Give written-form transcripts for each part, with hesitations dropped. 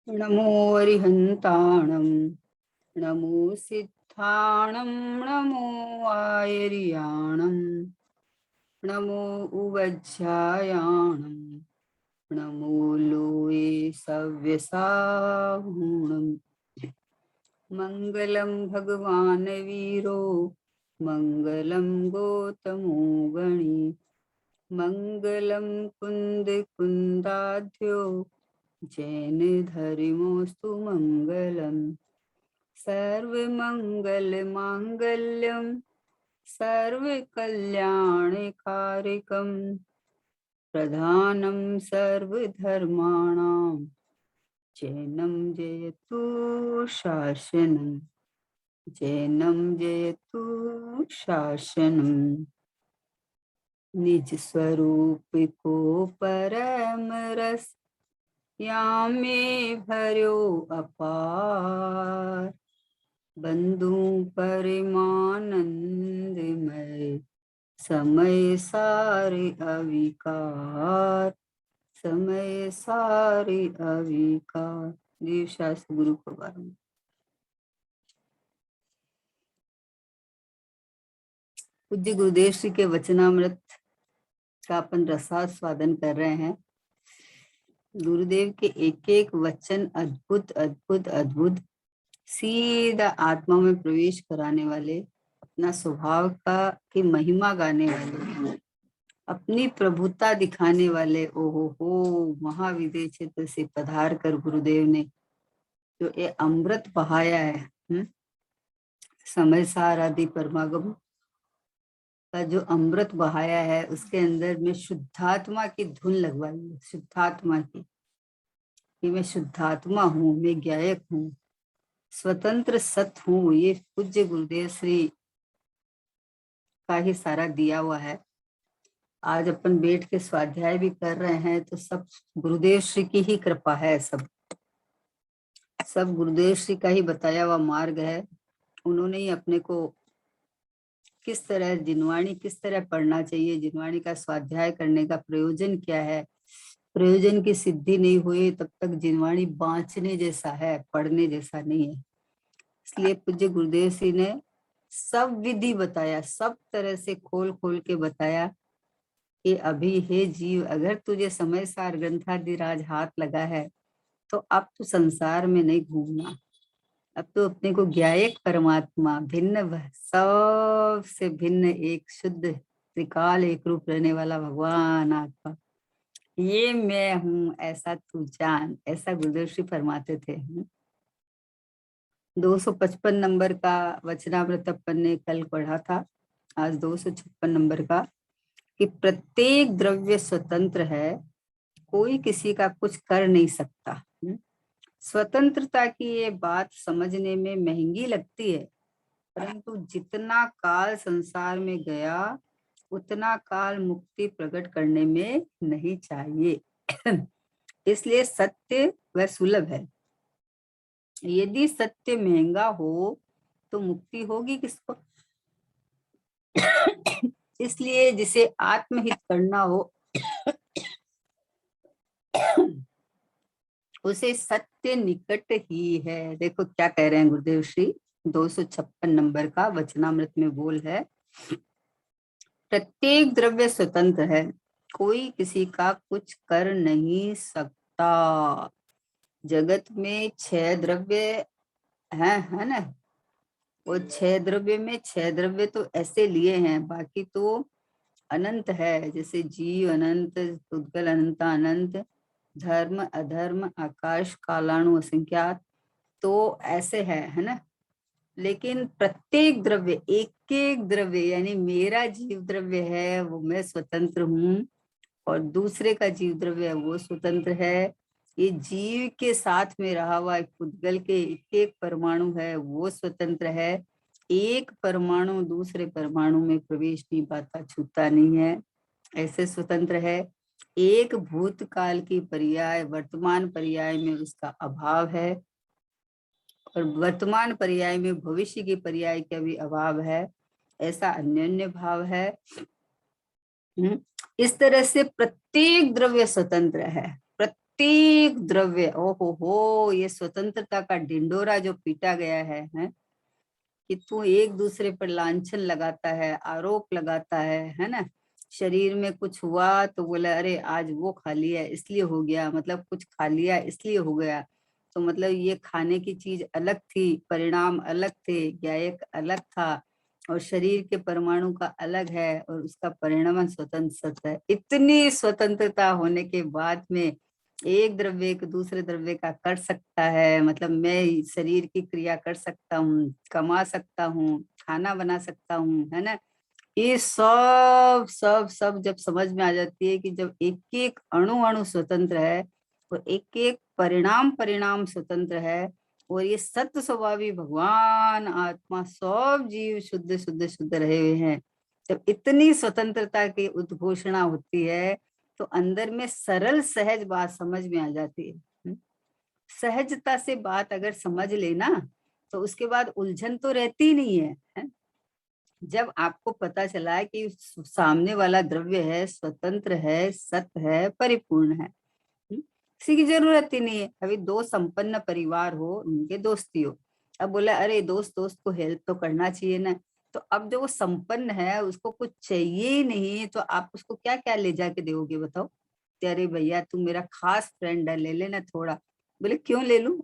नमो अरिहन्ताणं नमो सिद्धाणं नमो आयर्याणं नमो उवज्झायाणं नमो लोये सव्यसाहूणम् मङ्गलं भगवान् वीरो मङ्गलं गौतमो गणी मङ्गलं कुन्द कुन्दाध्यो जैन धर्मोऽस्तु मङ्गलम् सर्वमंगल मांगल्यम सर्वकल्याणकारिकम प्रधानं सर्वधर्माणां जैनं जयतु शासनं जैनं जयतु शासनं निज स्वरूप को परम रस यामे भर्यो अपार बंधु परिमानंदमय समय सारे अविकार समय सारे अविकार। देव शास्त्र गुरु को बारे पूज्य गुरुदेव श्री के वचनामृत का अपन रसास्वादन कर रहे हैं। गुरुदेव के एक एक वचन अद्भुत अद्भुत अद्भुत, सीधा आत्मा में प्रवेश कराने वाले, अपना स्वभाव का की महिमा गाने वाले, अपनी प्रभुता दिखाने वाले। ओहो हो, महाविदय क्षेत्र से पधार कर गुरुदेव ने जो ये अमृत बहाया है, समय सार आदि परमागम का जो अमृत बहाया है, उसके अंदर में शुद्धात्मा की धुन लगवाई है। शुद्धात्मा की कि मैं शुद्धात्मा हूँ, मैं ज्ञायक हूँ, स्वतंत्र सत हूँ। ये पूज्य गुरुदेव श्री का ही सारा दिया हुआ है। आज अपन बैठ के स्वाध्याय भी कर रहे हैं तो सब गुरुदेव श्री की ही कृपा है। सब गुरुदेव श्री का ही बताया हुआ मार्ग है। उन्होंने ही अपने को किस तरह जिनवाणी किस तरह पढ़ना चाहिए, जिनवाणी का स्वाध्याय करने का प्रयोजन क्या है, प्रयोजन की सिद्धि नहीं हुई तब तक जिनवाणी बांचने जैसा है, पढ़ने जैसा नहीं है। इसलिए पूज्य गुरुदेव श्री ने सब विधि बताया, सब तरह से खोल खोल के बताया कि अभी हे जीव, अगर तुझे समय सार ग्रंथादिराज हाथ लगा है तो अब तू संसार में नहीं घूमना। अब तो अपने को ज्ञायक परमात्मा, भिन्न सबसे भिन्न एक शुद्ध त्रिकाल एक रूप रहने वाला भगवान आत्मा, ये मैं हूँ, ऐसा तू जान। ऐसा गुरुदेव श्री फरमाते थे। 255 नंबर का वचनामृत अपन ने कल पढ़ा था। आज 256 नंबर का कि प्रत्येक द्रव्य स्वतंत्र है, कोई किसी का कुछ कर नहीं सकता। स्वतंत्रता की ये बात समझने में महंगी लगती है, परंतु जितना काल संसार में गया उतना काल मुक्ति प्रकट करने में नहीं चाहिए। इसलिए सत्य वह सुलभ है। यदि सत्य महंगा हो तो मुक्ति होगी किसको? इसलिए जिसे आत्महित करना हो उसे सत्य निकट ही है। देखो क्या कह रहे हैं गुरुदेव श्री, 256 नंबर का वचनामृत में बोल है, प्रत्येक द्रव्य स्वतंत्र है, कोई किसी का कुछ कर नहीं सकता। जगत में 6 द्रव्य हैं, है ना? वो 6 द्रव्य में 6 द्रव्य तो ऐसे लिए हैं, बाकी तो अनंत है। जैसे जीव अनंत, उद्गल अनंता अनंत, धर्म अधर्म, आकाश कालाणु असंख्यात, तो ऐसे है ना? लेकिन प्रत्येक द्रव्य, एक एक द्रव्य, यानी मेरा जीव द्रव्य है वो मैं स्वतंत्र हूँ, और दूसरे का जीव द्रव्य है वो स्वतंत्र है। ये जीव के साथ में रहा हुआ एक उद्गल के एक एक परमाणु है वो स्वतंत्र है। एक परमाणु दूसरे परमाणु में प्रवेश नहीं पाता, छूता नहीं है, ऐसे स्वतंत्र है। एक भूतकाल की पर्याय वर्तमान पर्याय में उसका अभाव है, और वर्तमान पर्याय में भविष्य की पर्याय का भी अभाव है। ऐसा अन्योन्य भाव है। इस तरह से प्रत्येक द्रव्य स्वतंत्र है, प्रत्येक द्रव्य, ओहो हो, ये स्वतंत्रता का ढिंडोरा जो पीटा गया है कि तू एक दूसरे पर लांछन लगाता है, आरोप लगाता है ना। शरीर में कुछ हुआ तो बोला अरे आज वो खा लिया इसलिए हो गया, मतलब कुछ खा लिया इसलिए हो गया। तो मतलब ये खाने की चीज अलग थी, परिणाम अलग थे, ज्ञायक अलग था, और शरीर के परमाणु का अलग है और उसका परिणाम स्वतंत्र है। इतनी स्वतंत्रता होने के बाद में एक द्रव्य एक दूसरे द्रव्य का कर सकता है, मतलब मैं शरीर की क्रिया कर सकता हूँ, कमा सकता हूँ, खाना बना सकता हूँ, है ना। ये सब सब सब जब समझ में आ जाती है कि जब एक एक अणु अणु स्वतंत्र है और एक एक परिणाम परिणाम स्वतंत्र है, और ये सत्य स्वभावी भगवान आत्मा सब जीव शुद्ध शुद्ध शुद्ध रहे हुए हैं, जब इतनी स्वतंत्रता की उद्घोषणा होती है तो अंदर में सरल सहज बात समझ में आ जाती है। सहजता से बात अगर समझ लेना तो उसके बाद उलझन तो रहती नहीं है। जब आपको पता चला है कि सामने वाला द्रव्य है, स्वतंत्र है, सत्य है, परिपूर्ण है, किसी की जरूरत ही नहीं है। अभी दो संपन्न परिवार हो, उनके दोस्ती हो, अब बोला अरे दोस्त दोस्त को हेल्प तो करना चाहिए ना। तो अब जो वो संपन्न है उसको कुछ चाहिए ही नहीं, तो आप उसको क्या क्या ले जाके दोगे बताओ। कि अरे भैया तू मेरा खास फ्रेंड है, ले लेना थोड़ा। बोले क्यों ले लूं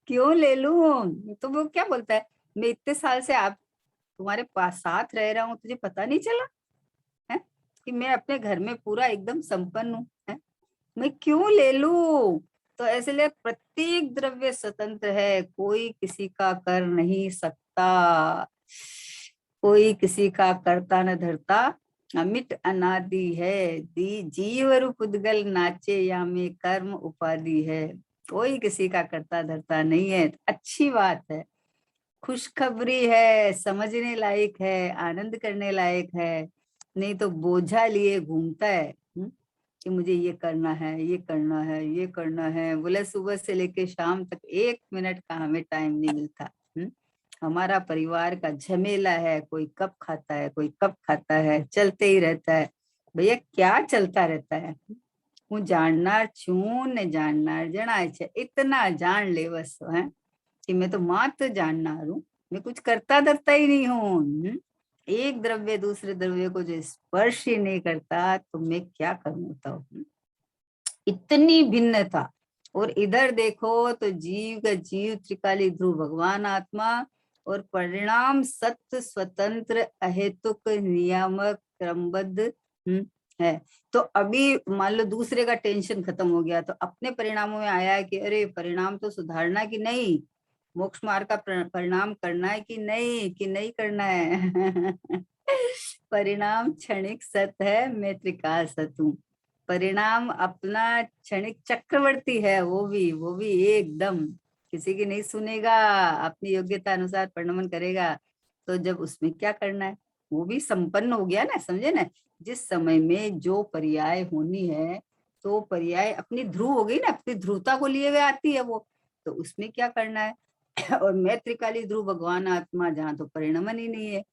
क्यों ले लूं, तो वो क्या बोलता है, मैं इतने साल से आप तुम्हारे पास साथ रह रहा हूँ, तुझे पता नहीं चला है कि मैं अपने घर में पूरा एकदम संपन्न हूँ, है? मैं क्यों ले लूं। तो ऐसे लिए प्रत्येक द्रव्य स्वतंत्र है, कोई किसी का कर नहीं सकता, कोई किसी का करता न धरता, अमिट अनादि है, दी जीव रूप उद्गल नाचे या में कर्म उपाधि है। कोई किसी का करता धरता नहीं है, अच्छी बात है, खुशखबरी है, समझने लायक है, आनंद करने लायक है। नहीं तो बोझा लिए घूमता है, कि मुझे ये करना है, ये करना है, ये करना है, बोले सुबह से लेके शाम तक 1 मिनट का हमें टाइम नहीं मिलता। हमारा परिवार का झमेला है, कोई कब खाता है, कोई कब खाता है, चलते ही रहता है। भैया क्या चलता रहता है, હું જાણનાર છું ને જાણનાર જણાય છે, इतना जान ले बस है कि मैं तो मात्र जाननार हूँ, मैं कुछ करता धरता ही नहीं हूँ। एक द्रव्य दूसरे द्रव्य को जो स्पर्श ही नहीं करता तो मैं क्या करूँ बताओ। इतनी भिन्नता। और इधर देखो तो जीव का जीव त्रिकाली ध्रुव भगवान आत्मा, और परिणाम सत्य स्वतंत्र अहेतुक नियामक क्रमबद्ध है। तो अभी मान लो दूसरे का टेंशन खत्म हो गया, तो अपने परिणामों में आया है कि अरे परिणाम तो सुधारना कि नहीं, मोक्ष मार्ग का परिणाम करना है कि नहीं करना है परिणाम क्षणिक सत्य है, मैं त्रिकाल सत्य हूँ। परिणाम अपना क्षणिक चक्रवर्ती है, वो भी एकदम किसी की नहीं सुनेगा, अपनी योग्यता अनुसार परिणमन करेगा। तो जब उसमें क्या करना है, वो भी संपन्न हो गया ना, समझे ना। जिस समय में जो पर्याय होनी है, तो पर्याय अपनी ध्रुव हो गई ना, अपनी ध्रुवता को लिए हुए आती है वो, तो उसमें क्या करना है और मैं त्रिकाली ध्रुव भगवान आत्मा, जहाँ तो परिणमन ही नहीं है,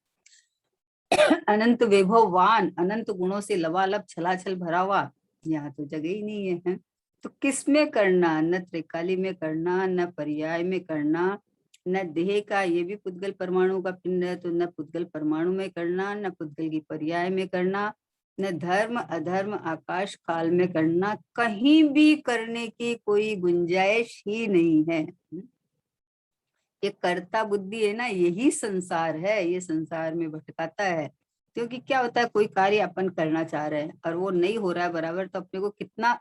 अनंत वैभववान, अनंत गुणों से लबालब छलाछल भरा हुआ, यहाँ तो जगह ही नहीं है। तो किस में करना, न त्रिकाली में करना, न पर्याय में करना, न देह का, ये भी पुद्गल परमाणु का पिंड है, तो न पुद्गल परमाणु में करना, न पुद्गल की पर्याय में करना, न धर्म अधर्म आकाश काल में करना, कहीं भी करने की कोई गुंजाइश ही नहीं है। ये कर्ता बुद्धि है ना, यही संसार है, ये संसार में भटकाता है। क्योंकि क्या होता है, कोई कार्य अपन करना चाह रहे हैं और वो नहीं हो रहा है बराबर, तो अपने को कितना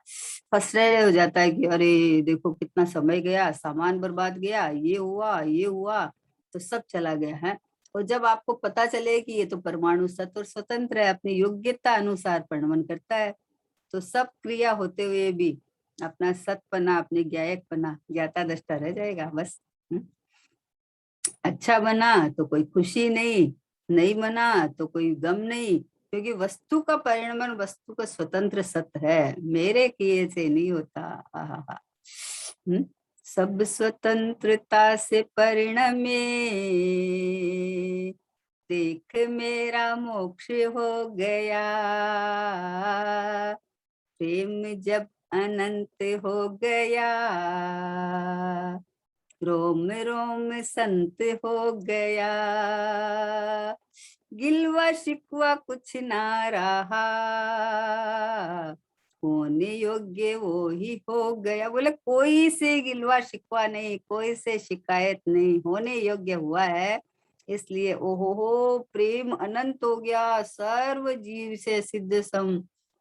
फ्रस्ट्रेट हो जाता है कि अरे देखो कितना समय गया, सामान बर्बाद गया, ये हुआ, तो सब चला गया है। और जब आपको पता चले कि ये तो परमाणु सत्य और स्वतंत्र है, अपनी योग्यता अनुसार परिणमन करता है, तो सब क्रिया होते हुए भी अपना सतपना, अपने ज्ञायकपना, ज्ञाता दृष्टा रह जाएगा बस। अच्छा बना तो कोई खुशी नहीं, नहीं बना तो कोई गम नहीं, क्योंकि वस्तु का परिणमन वस्तु का स्वतंत्र सत्य है, मेरे किए से नहीं होता। आहा, सब स्वतंत्रता से परिणमे, देख मेरा मोक्ष हो गया, प्रेम जब अनंत हो गया, रोम रोम संत हो गया, गिलवा शिकवा कुछ ना रहा, होने योग्य वो ही हो गया। बोले कोई से गिलवा शिकवा नहीं, कोई से शिकायत नहीं, होने योग्य हुआ है। इसलिए ओहो हो, प्रेम अनंत हो गया, सर्व जीव से सिद्ध सम।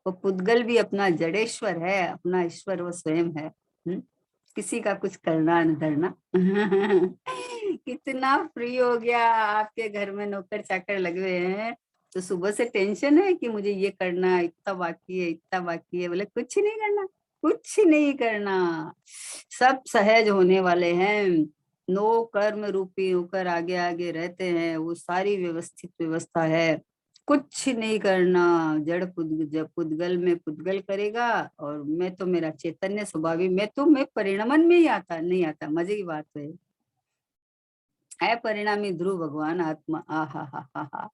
वो पुद्गल भी अपना जड़ेश्वर है, अपना ईश्वर वो स्वयं है। किसी का कुछ करना न धरना। कितना फ्री हो गया। आपके घर में नौकर चाकर लगे हुए हैं तो सुबह से टेंशन है कि मुझे ये करना है, इतना बाकी है, इतना बाकी है। बोले कुछ नहीं करना, कुछ नहीं करना, सब सहज होने वाले हैं। नो कर्म रूपी होकर आगे आगे रहते हैं, वो सारी व्यवस्थित व्यवस्था है। कुछ नहीं करना, जड़ पुद्गल में पुद्गल करेगा। और मैं तो मेरा चैतन्य स्वभावी, मैं परिणमन में ही आता नहीं आता। मजे की बात है परिणामी ध्रुव भगवान आत्मा। आहा हा हा हा,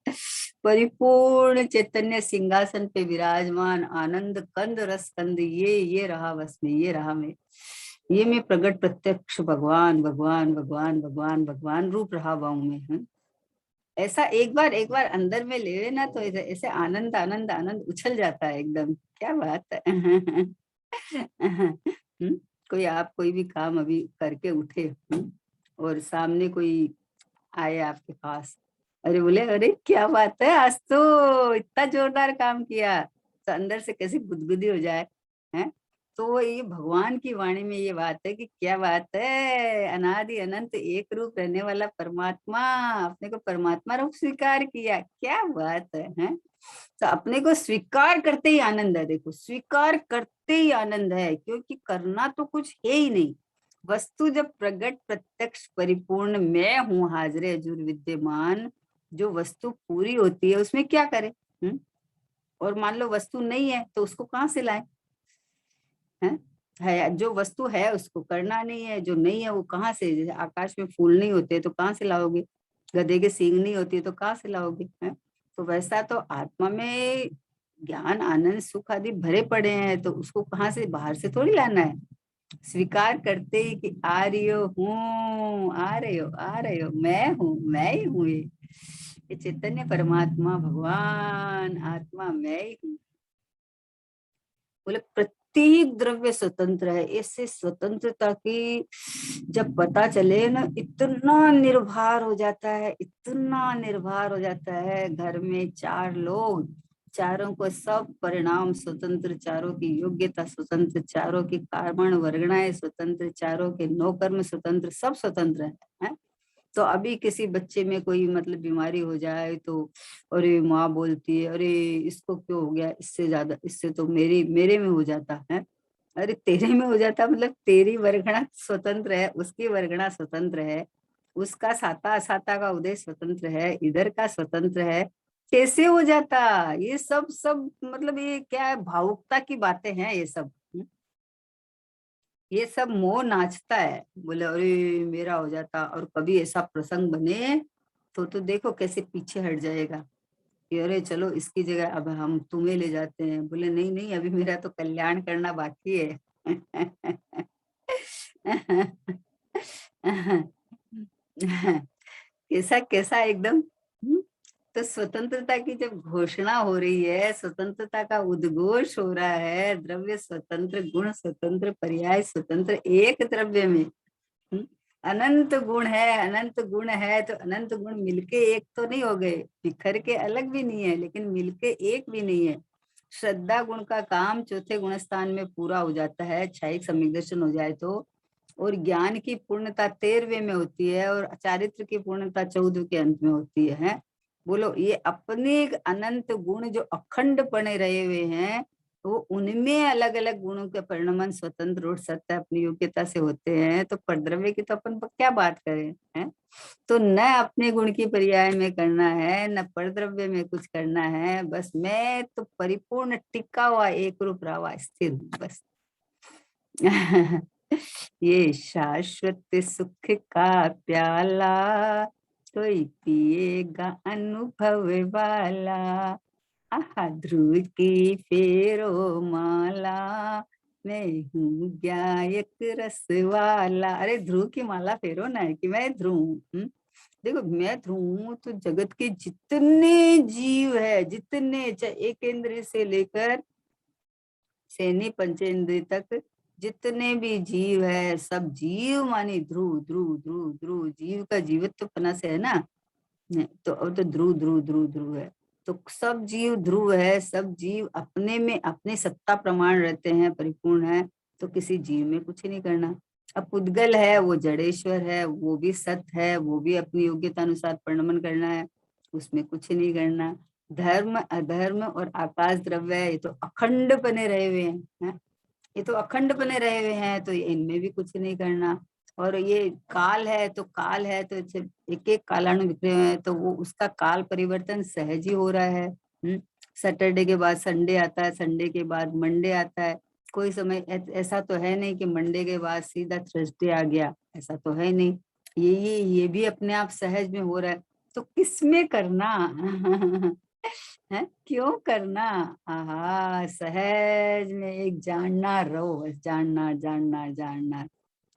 परिपूर्ण चैतन्य सिंहासन पे विराजमान आनंद कंद रस कंद, ये रहा बस में, ये रहा मैं, ये मैं प्रगट प्रत्यक्ष भगवान भगवान भगवान भगवान भगवान रूप रहा हुआ हूं मैं। ऐसा एक बार अंदर में ले ना तो ऐसे ऐसे आनंद आनंद आनंद उछल जाता है एकदम। क्या बात है। कोई आप कोई भी काम अभी करके उठे, और सामने कोई आए आपके पास, अरे बोले अरे क्या बात है, आज तो इतना जोरदार काम किया, तो अंदर से कैसी गुदगुदी हो जाए। हैं तो वो ये भगवान की वाणी में ये बात है कि क्या बात है, अनादि अनंत एक रूप रहने वाला परमात्मा अपने को परमात्मा रूप स्वीकार किया। क्या बात है, हैं? तो अपने को स्वीकार करते ही आनंद है। देखो स्वीकार करते ही आनंद है, क्योंकि करना तो कुछ है ही नहीं। वस्तु जब प्रगट प्रत्यक्ष परिपूर्ण मैं हूँ, हाजरे हजूर विद्यमान, जो वस्तु पूरी होती है उसमें क्या करे। और मान लो वस्तु नहीं है तो उसको कहाँ से लाए। है जो वस्तु है उसको करना नहीं है, जो नहीं है वो कहाँ से, जैसे आकाश में फूल नहीं होते तो कहाँ से लाओगे, गधे के सींग नहीं होती तो कहाँ से लाओगे। है तो वैसा तो आत्मा में ज्ञान आनंद सुख आदि भरे पड़े हैं, तो उसको कहाँ से, बाहर से थोड़ी लाना है। स्वीकार करते ही कि आ रही हो, हूँ आ रहे हो, आ रहे हो, मैं हूँ, मैं ही हूँ। ये चैतन्य परमात्मा भगवान आत्मा मैं ही हूँ। बोले प्रत्येक द्रव्य स्वतंत्र है। इससे स्वतंत्रता की जब पता चले ना, इतना निर्भर हो जाता है, इतना निर्भर हो जाता है। घर में चार लोग, चारों को सब परिणाम स्वतंत्र, चारों की योग्यता स्वतंत्र, चारों की कर्मण वर्गणाएं स्वतंत्र, चारों के नौकर्म स्वतंत्र, सब स्वतंत्र है। तो अभी किसी बच्चे में कोई मतलब बीमारी हो जाए तो अरे माँ बोलती है अरे इसको क्यों हो गया, इससे ज्यादा, इससे तो मेरे में हो जाता है। अरे तेरे में हो जाता मतलब तेरी वर्गणा स्वतंत्र है, उसकी वर्गणा स्वतंत्र है, उसका साता असाता का उदय स्वतंत्र है, इधर का स्वतंत्र है। कैसे हो जाता। ये सब सब मतलब ये क्या है, भावुकता की बातें हैं ये सब। ये सब मोह नाचता है। बोले अरे मेरा हो जाता, और कभी ऐसा प्रसंग बने तो देखो कैसे पीछे हट जाएगा कि अरे चलो इसकी जगह अब हम तुम्हें ले जाते हैं। बोले नहीं नहीं, अभी मेरा तो कल्याण करना बाकी है। कैसा कैसा एकदम। तो स्वतंत्रता की जब घोषणा हो रही है, स्वतंत्रता का उद्घोष हो रहा है, द्रव्य स्वतंत्र, गुण स्वतंत्र, पर्याय स्वतंत्र, एक द्रव्य में। हम्म, अनंत गुण है, अनंत गुण है तो अनंत गुण मिलके एक तो नहीं हो गए, बिखर के अलग भी नहीं है, लेकिन मिलके एक भी नहीं है। श्रद्धा गुण का काम चौथे गुण स्थान में पूरा हो जाता है, क्षयिक सम्यक दर्शन हो जाए तो। और ज्ञान की पूर्णता 13वें में होती है, और चारित्र की पूर्णता 14 के अंत में होती है। बोलो ये अपने अनंत गुण जो अखंड बने रहे हुए हैं, वो उनमें अलग अलग गुणों के परिणमन स्वतंत्र और सत्य अपनी योग्यता से होते हैं। तो परद्रव्य की तो अपन क्या बात करें हैं। तो न अपने गुण की पर्याय में करना है, न परद्रव्य में कुछ करना है, बस मैं तो परिपूर्ण टिका हुआ एक रूप रहा हुआ स्थिर हूँ बस। ये शाश्वत सुख का प्याला कोई पिएगा अनुभव वाला। आहा ध्रुव की फेरो माला मैं हूँ गायक रस वाला। अरे ध्रुव की माला फेरो ना कि मैं ध्रुव हूँ। देखो मैं ध्रुव हूँ तो जगत के जितने जीव है, जितने, चाहे एक इंद्रिय से लेकर सेनी पंचेंद्रिय तक जितने भी जीव है, सब जीव मानी ध्रुव ध्रुव ध्रुव ध्रुव। जीव का जीवित्व पना से है ना, तो अब तो ध्रुव ध्रुव ध्रुव ध्रुव है। तो सब जीव ध्रुव है, सब जीव अपने में अपने सत्ता प्रमाण रहते हैं, परिपूर्ण है। तो किसी जीव में कुछ नहीं करना। अब पुद्गल है, वो जड़ेश्वर है, वो भी सत्य है, वो भी अपनी योग्यता अनुसार परिणमन करना है, उसमें कुछ नहीं करना। धर्म अधर्म और आकाश द्रव्य है, ये तो अखंड बने रहे हुए हैं, ये तो अखंड बने रहे हुए हैं, तो इनमें भी कुछ नहीं करना। और ये काल है, तो काल है तो एक एक कालाणु बिखरे हुए हैं, तो वो उसका काल परिवर्तन सहज ही हो रहा है। सैटरडे के बाद संडे आता है, संडे के बाद मंडे आता है। कोई समय ऐसा तो है नहीं कि मंडे के बाद सीधा थर्सडे आ गया, ऐसा तो है नहीं। ये भी अपने आप सहज में हो रहा है, तो किसमें करना है, क्यों करना। आहा, सहज में एक जानना रहो, बस जानना जानना जानना।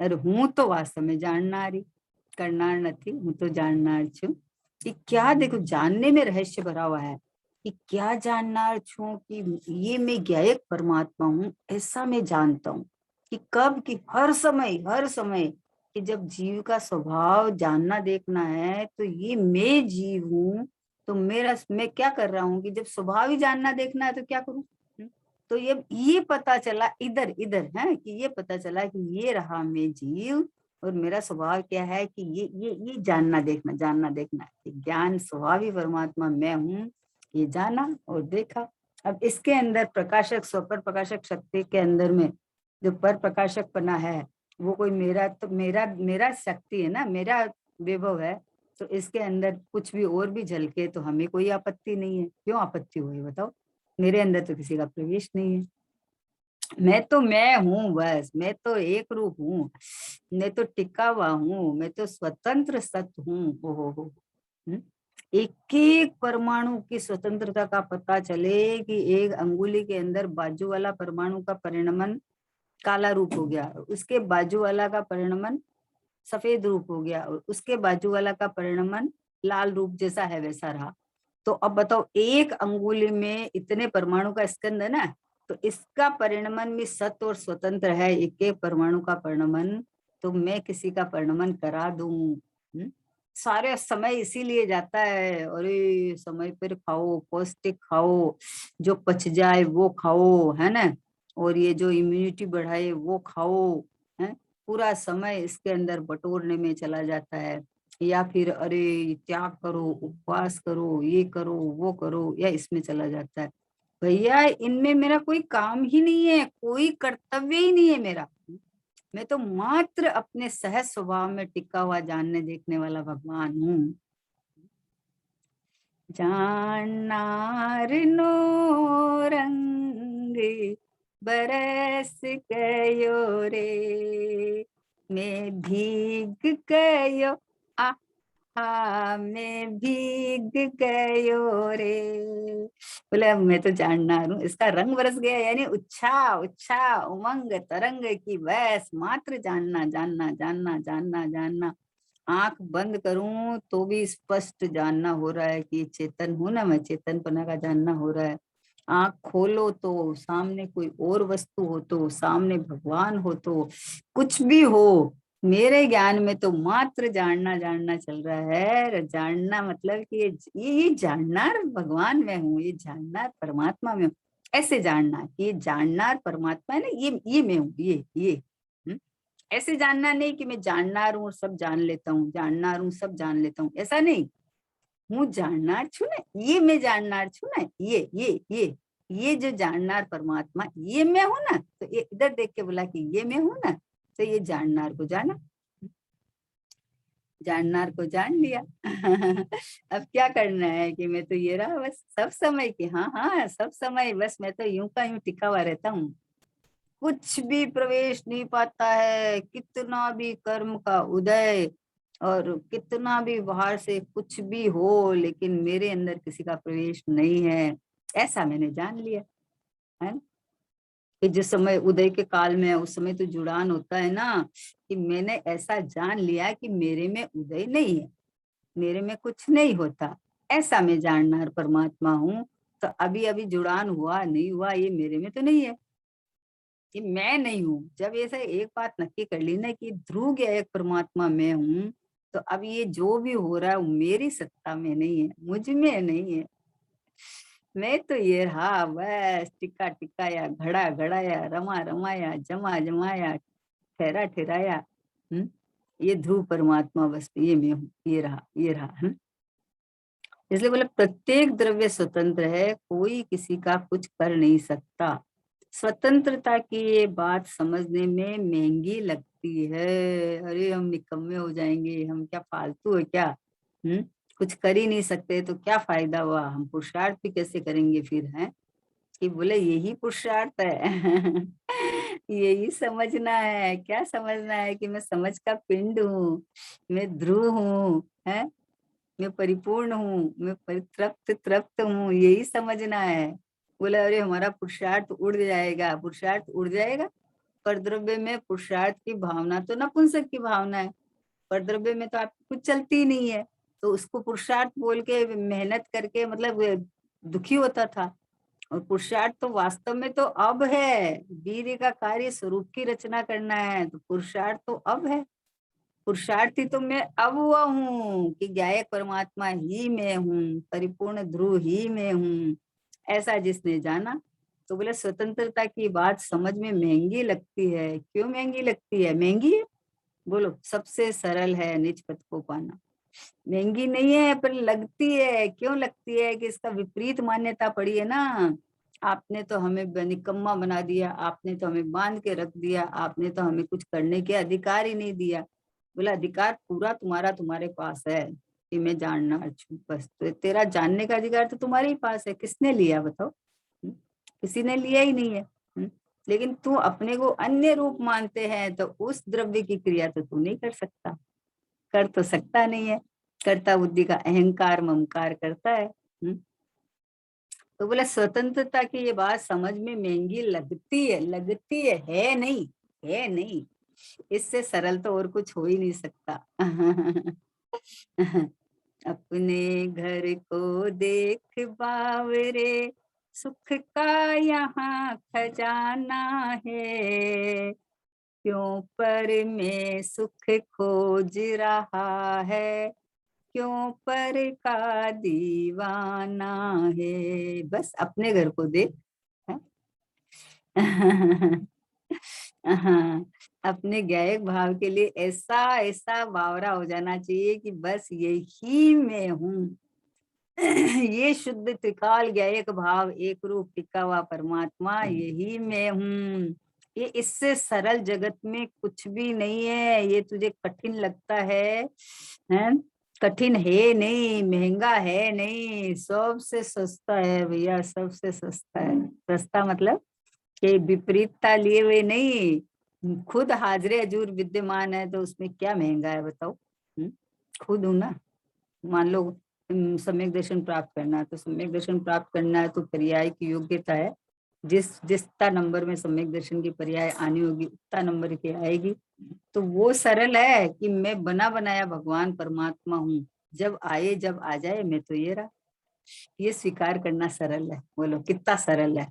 अरे हूं तो वास्तव में जाननारी, करनार नथी, हूं तो जाननार छू। कि क्या, देखो जानने में रहस्य भरा हुआ है कि क्या जाननार छू, कि ये मैं ज्ञायक परमात्मा हूँ, ऐसा मैं जानता हूँ। कि कब, कि हर समय कि जब जीव का स्वभाव जानना देखना है, तो ये मैं जीव हूँ, तो मेरा मैं क्या कर रहा हूँ कि जब स्वभाव ही जानना देखना है तो क्या करूं। तो ये पता चला इधर इधर है कि ये पता चला कि ये रहा मैं जीव, और मेरा स्वभाव क्या है कि ये जानना देखना कि ज्ञान स्वभाव ही परमात्मा मैं हूँ, ये जाना और देखा। अब इसके अंदर प्रकाशक स्वपर प्रकाशक शक्ति के अंदर में जो पर प्रकाशक पना है, वो कोई मेरा, तो मेरा शक्ति है ना, मेरा विभव है। तो इसके अंदर कुछ भी और भी झलके तो हमें कोई आपत्ति नहीं है। क्यों आपत्ति हुई बताओ, मेरे अंदर तो किसी का प्रवेश नहीं है। मैं हूँ, बस मैं तो एक रूप हूँ, मैं तो टिका हुआ हूँ, मैं तो स्वतंत्र सत्य हूँ। हो एक एक परमाणु की स्वतंत्रता का पता चले कि एक अंगुली के अंदर बाजू वाला परमाणु का परिणमन काला रूप हो गया, उसके बाजू वाला का परिणमन सफेद रूप हो गया, और उसके बाजू वाला का परिणमन लाल रूप जैसा है वैसा रहा। तो अब बताओ, एक अंगुली में इतने परमाणु का स्कंद है ना, तो इसका परिणमन भी सत्य और स्वतंत्र है, एक एक परमाणु का परिणमन। तो मैं किसी का परिणमन करा दूं? सारे समय इसीलिए जाता है, अरे समय पर खाओ, पौष्टिक खाओ, जो पच जाए वो खाओ, है ना, और ये जो इम्यूनिटी बढ़ाए वो खाओ, है। पूरा समय इसके अंदर बटोरने में चला जाता है। या फिर अरे त्याग करो, उपवास करो, ये करो वो करो, या इसमें चला जाता है। भैया इनमें मेरा कोई काम ही नहीं है, कोई कर्तव्य ही नहीं है मेरा। मैं तो मात्र अपने सहज स्वभाव में टिका हुआ जानने देखने वाला भगवान हूँ। जाननार नो रंग बरस गयो रे, मैं भीग गयो, हाँ मैं भीग गयो रे। बोले अब मैं तो जाननार हूँ, इसका रंग बरस गया, यानी उच्छा उच्छा उमंग तरंग की बस मात्र जानना जानना जानना जानना जानना। आंख बंद करूं तो भी स्पष्ट जानना हो रहा है कि चेतन हूं ना, मैं चेतनपना का जानना हो रहा है। आंख खोलो तो सामने कोई और वस्तु हो, तो सामने भगवान हो, तो कुछ भी हो, मेरे ज्ञान में तो मात्र जानना जानना चल रहा है। जानना मतलब कि ये जाननार भगवान में हूँ, ये जाननार परमात्मा में हूँ। ऐसे जानना कि ये जाननार परमात्मा है ना, ये मैं हूँ, ये हम्म? ऐसे जानना नहीं कि मैं जाननार हूँ, सब जान लेता हूँ, जाननार हूँ, सब जान लेता हूँ, ऐसा नहीं। हूँ जाननार छू ना, ये मैं जाननार छू ना, ये जो जाननार परमात्मा ये मैं हूं ना, तो ये इधर देख के बोला कि ये मैं हूं ना, तो ये जाननार को जाना, जाननार को जान लिया। अब क्या करना है कि मैं तो ये रहा बस सब समय की, हाँ हाँ सब समय बस मैं तो यूं का यूं टिका हुआ रहता हूँ। कुछ भी प्रवेश नहीं पाता है, कितना भी कर्म का उदय और कितना भी बाहर से कुछ भी हो, लेकिन मेरे अंदर किसी का प्रवेश नहीं है, ऐसा मैंने जान लिया है। कि जिस समय उदय के काल में है उस समय तो जुड़ान होता है ना, कि मैंने ऐसा जान लिया कि मेरे में उदय नहीं है, मेरे में कुछ नहीं होता, ऐसा मैं जानना परमात्मा हूँ। तो अभी अभी जुड़ान हुआ नहीं हुआ ये मेरे में तो नहीं है, कि मैं नहीं हूँ। जब ऐसा एक बात नक्की कर ली ना कि ध्रुव गया एक परमात्मा मैं हूँ, तो अब ये जो भी हो रहा है वो मेरी सत्ता में नहीं है, मुझ में नहीं है। मैं तो ये रहा बस, टिक्का टिकाया, घड़ा घड़ाया, रमा रमाया, जमा जमाया, ठहरा ठहराया। ये ध्रुव परमात्मा बस ये मैं हूँ, ये रहा ये रहा है। इसलिए बोले प्रत्येक द्रव्य स्वतंत्र है, कोई किसी का कुछ कर नहीं सकता। स्वतंत्रता की ये बात समझने में महंगी लगती है। अरे हम निकम्मे हो जाएंगे, हम क्या फालतू है क्या? कुछ कर ही नहीं सकते तो क्या फायदा हुआ, हम पुरुषार्थ भी कैसे करेंगे फिर? हैं कि बोले यही पुरुषार्थ है। यही समझना है। क्या समझना है? कि मैं समझ का पिंड हूँ, मैं ध्रुव हूँ, है, मैं परिपूर्ण हूँ, मैं परितृप्त तृप्त हूँ, यही समझना है। बोले अरे हमारा पुरुषार्थ उड़ जाएगा, पुरुषार्थ उड़ जाएगा। पर द्रव्य में पुरुषार्थ की भावना तो नपुंसक की भावना है, पर द्रव्य में तो आपकी कुछ चलती नहीं है, तो उसको पुरुषार्थ बोल के मेहनत करके मतलब दुखी होता था। और पुरुषार्थ तो वास्तव में तो अब है, वीर्य का कार्य स्वरूप की रचना करना है, तो पुरुषार्थ तो अब है। पुरुषार्थी तो मैं अब हुआ हूँ कि गायक परमात्मा ही मैं हूँ, परिपूर्ण ध्रुव ही मैं हूँ, ऐसा जिसने जाना। तो बोले स्वतंत्रता की बात समझ में महंगी लगती है। क्यों महंगी लगती है? महंगी है, बोलो, सबसे सरल है निज पद को पाना। महंगी नहीं है पर लगती है। क्यों लगती है? कि इसका विपरीत मान्यता पड़ी है ना। आपने तो हमें निकम्मा बना दिया, आपने तो हमें बांध के रख दिया, आपने तो हमें कुछ करने के अधिकार ही नहीं दिया। बोला अधिकार पूरा तुम्हारा तुम्हारे पास है कि मैं जानना हूँ, बस तो तेरा जानने का अधिकार तो तुम्हारे ही पास है। किसने लिया बताओ? किसी ने लिया ही नहीं है। लेकिन तू अपने को अन्य रूप मानते हैं, तो उस द्रव्य की क्रिया तो तू नहीं कर सकता, कर तो सकता नहीं है। कर्ता बुद्धि का अहंकार ममकार करता है। तो बोला स्वतंत्रता की ये बात समझ में महंगी लगती है, लगती है नहीं, है नहीं। इससे सरल तो और कुछ हो ही नहीं सकता। अपने घर को देख बावरे, सुख का यहाँ खजाना है, क्यों पर में सुख खोज रहा है, क्यों पर का दीवाना है। बस अपने घर को देख। हाँ, अपने गायक भाव के लिए ऐसा ऐसा बावरा हो जाना चाहिए कि बस यही मैं हूँ। ये शुद्ध त्रिकाल गायक भाव, एक रूप टिका हुआ परमात्मा, यही मैं हूँ। ये इससे सरल जगत में कुछ भी नहीं है। ये तुझे कठिन लगता है? कठिन है नहीं, महंगा है नहीं, सबसे सस्ता है भैया, सबसे सस्ता है। सस्ता मतलब कि विपरीतता लिए हुए नहीं, खुद हाजरे हजूर विद्यमान है, तो उसमें क्या महंगा है बताओ? खुद हूं ना। मान लो सम्यक दर्शन प्राप्त करना है, तो सम्यक दर्शन प्राप्त करना है तो पर्याय की योग्यता है। जिसता नंबर में सम्यक दर्शन की पर्याय आनी होगी उतना नंबर की आएगी। तो वो सरल है कि मैं बना बनाया भगवान परमात्मा हूँ, जब आए जब आ जाए मैं तो ये रहा। ये स्वीकार करना सरल है। बोलो कितना सरल है।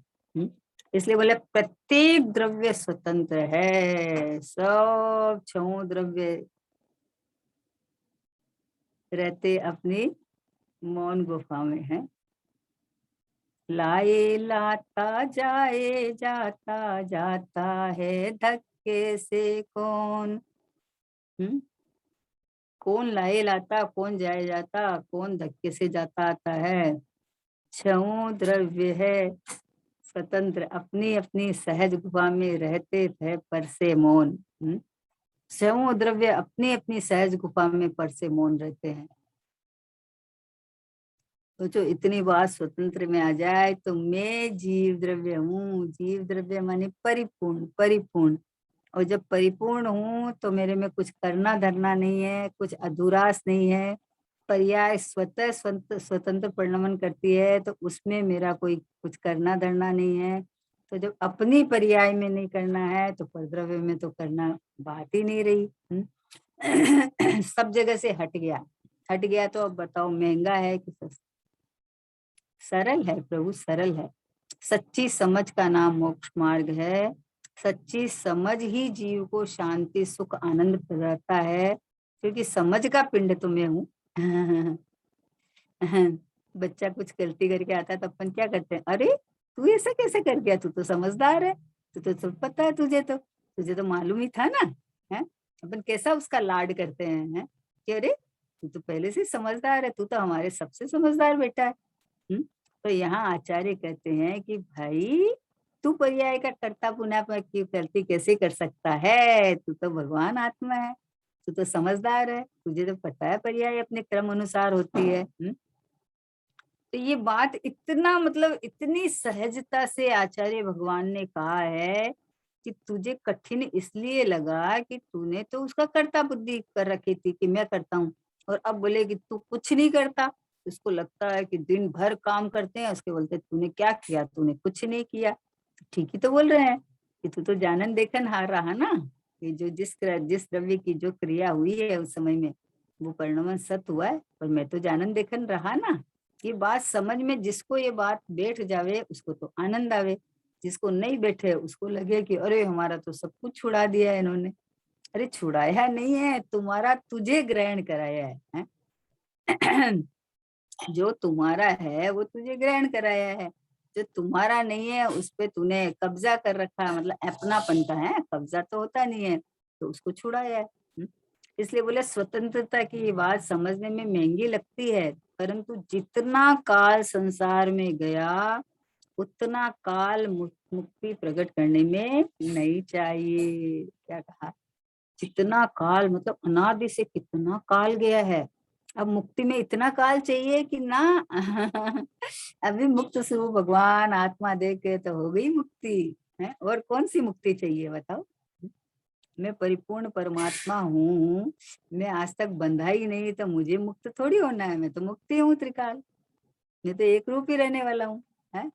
इसलिए बोले प्रत्येक द्रव्य स्वतंत्र है, सब छह द्रव्य रहते अपनी मौन गुफा में है। लाए लाता जाए जाता जाता है, धक्के से कौन? कौन लाए लाता, कौन जाए जाता, कौन धक्के से जाता आता है? छह द्रव्य है स्वतंत्र, अपनी अपनी सहज गुफा में रहते थे पर से मौन। छह द्रव्य अपनी अपनी सहज गुफा में पर से मौन रहते हैं। तो जो इतनी बात स्वतंत्र में आ जाए, तो मैं जीव द्रव्य हूँ। जीव द्रव्य माने परिपूर्ण, परिपूर्ण। और जब परिपूर्ण हूँ तो मेरे में कुछ करना धरना नहीं है, कुछ अधूरास नहीं है। पर्याय स्वतः स्वतंत्र परिणमन करती है, तो उसमें मेरा कोई कुछ करना धरना नहीं है। तो जब अपनी पर्याय में नहीं करना है तो परद्रव्य में तो करना बात ही नहीं रही। सब जगह से हट गया तो अब बताओ महंगा है कि सस्ता? सरल है प्रभु, सरल है। सच्ची समझ का नाम मोक्ष मार्ग है। सच्ची समझ ही जीव को शांति सुख आनंद प्रदाता है, क्योंकि समझ का पिंड तो मैं हूँ। बच्चा कुछ गलती करके आता है तो अपन क्या करते हैं, अरे तू ऐसा कैसे कर गया, तू तो समझदार है, तू तो सब पता है, तुझे तो मालूम ही था ना। है अपन कैसा उसका लाड करते हैं, कि अरे तू तो पहले से समझदार है, तू तो हमारे सबसे समझदार बेटा है। तो यहाँ आचार्य कहते हैं कि भाई तू पर्याय का कर्ता पुनः की गलती कैसे कर सकता है, तू तो भगवान आत्मा है, तू तो समझदार है, तुझे तो पता है पर्याय अपने क्रम अनुसार होती है। तो ये बात इतना मतलब इतनी सहजता से आचार्य भगवान ने कहा है कि तुझे कठिन इसलिए लगा कि तूने तो उसका कर्ता बुद्धि कर रखी थी कि मैं करता हूँ, और अब बोले कि तू कुछ नहीं करता। उसको लगता है कि दिन भर काम करते हैं, उसके बोलते तूने क्या किया, तूने कुछ नहीं किया। ठीक ही तो बोल रहे हैं कि तू तो जानन देखन हार रहा ना, कि जो जिस द्रव्य की जो क्रिया हुई है उस समय में वो परिणमन सत हुआ है, पर मैं तो जानन देखन रहा ना। ये बात समझ में जिसको ये बात बैठ जावे उसको तो आनंद आवे, जिसको नहीं बैठे उसको लगे कि अरे हमारा तो सब कुछ छुड़ा दिया है इन्होंने। अरे छुड़ाया नहीं है, तुम्हारा तुझे ग्रहण कराया है? जो तुम्हारा है वो तुझे ग्रहण कराया है, जो तुम्हारा नहीं है उस पे तूने कब्जा कर रखा है, मतलब अपनापन का है, कब्जा तो होता नहीं है, तो उसको छुड़ाया है। इसलिए बोले स्वतंत्रता की ये बात समझने में महंगी लगती है, परंतु जितना काल संसार में गया उतना काल मुक्ति प्रकट करने में नहीं चाहिए। क्या कहा, जितना काल मतलब अनादि से कितना काल गया है, अब मुक्ति में इतना काल चाहिए कि ना। अभी मुक्त स्वरूप भगवान आत्मा देख के तो हो गई मुक्ति है, और कौन सी मुक्ति चाहिए बताओ। मैं परिपूर्ण परमात्मा हूँ, मैं आज तक बंधा ही नहीं, तो मुझे मुक्त थोड़ी होना है, मैं तो मुक्ति हूँ त्रिकाल, मैं तो एक रूप ही रहने वाला हूँ। है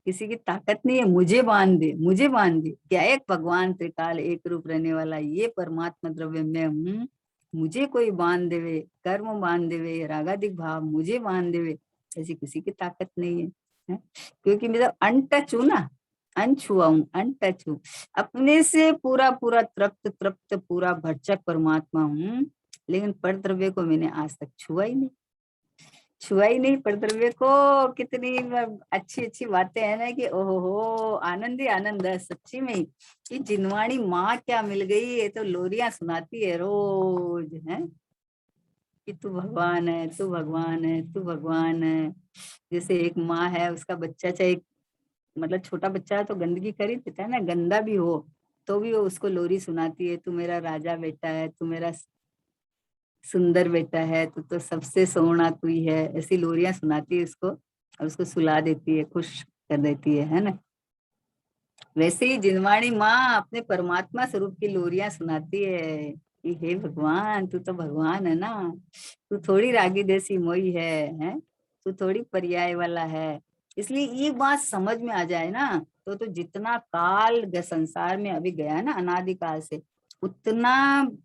किसी की ताकत नहीं है मुझे बांध दे क्या, एक भगवान त्रिकाल एक रूप रहने वाला ये परमात्मा द्रव्य में हूँ, मुझे कोई बांध देवे, कर्म बांध देवे, रागादिक भाव मुझे बांध देवे, ऐसी किसी की ताकत नहीं है? क्योंकि मैं तो अनटच हूँ ना, अनछुआ हूँ, अनटच हूँ, अपने से पूरा पूरा तृप्त तृप्त पूरा भरचक परमात्मा हूँ, लेकिन पर द्रव्य को मैंने आज तक छुआ ही नहीं पर द्रव्य को। कितनी अच्छी अच्छी बातें हैं ना कि ओहो हो, आनंद ही आनंद है सच्ची में कि जिनवाणी माँ क्या मिल गई, ये तो लोरियां सुनाती है रोज, है कि तू भगवान है, तू भगवान है, तू भगवान है। जैसे एक माँ है, उसका बच्चा चाहे मतलब छोटा बच्चा है तो गंदगी कर ही देता है ना, गंदा भी हो तो भी वो उसको लोरी सुनाती है, तू मेरा राजा बेटा है, तू मेरा सुंदर बेटा है, तो सबसे सोना तू ही है, ऐसी लोरियां सुनाती है उसको, और उसको सुला देती है, खुश कर देती है ना। वैसे ही जिनवाणी माँ अपने परमात्मा स्वरूप की लोरियां सुनाती है कि हे भगवान तू तो भगवान है ना, तू थोड़ी रागी देसी मोई है, तू थोड़ी पर्याय वाला है। इसलिए ये बात समझ में आ जाए ना, तो जितना काल संसार में अभी गया ना अनादिकाल से, उतना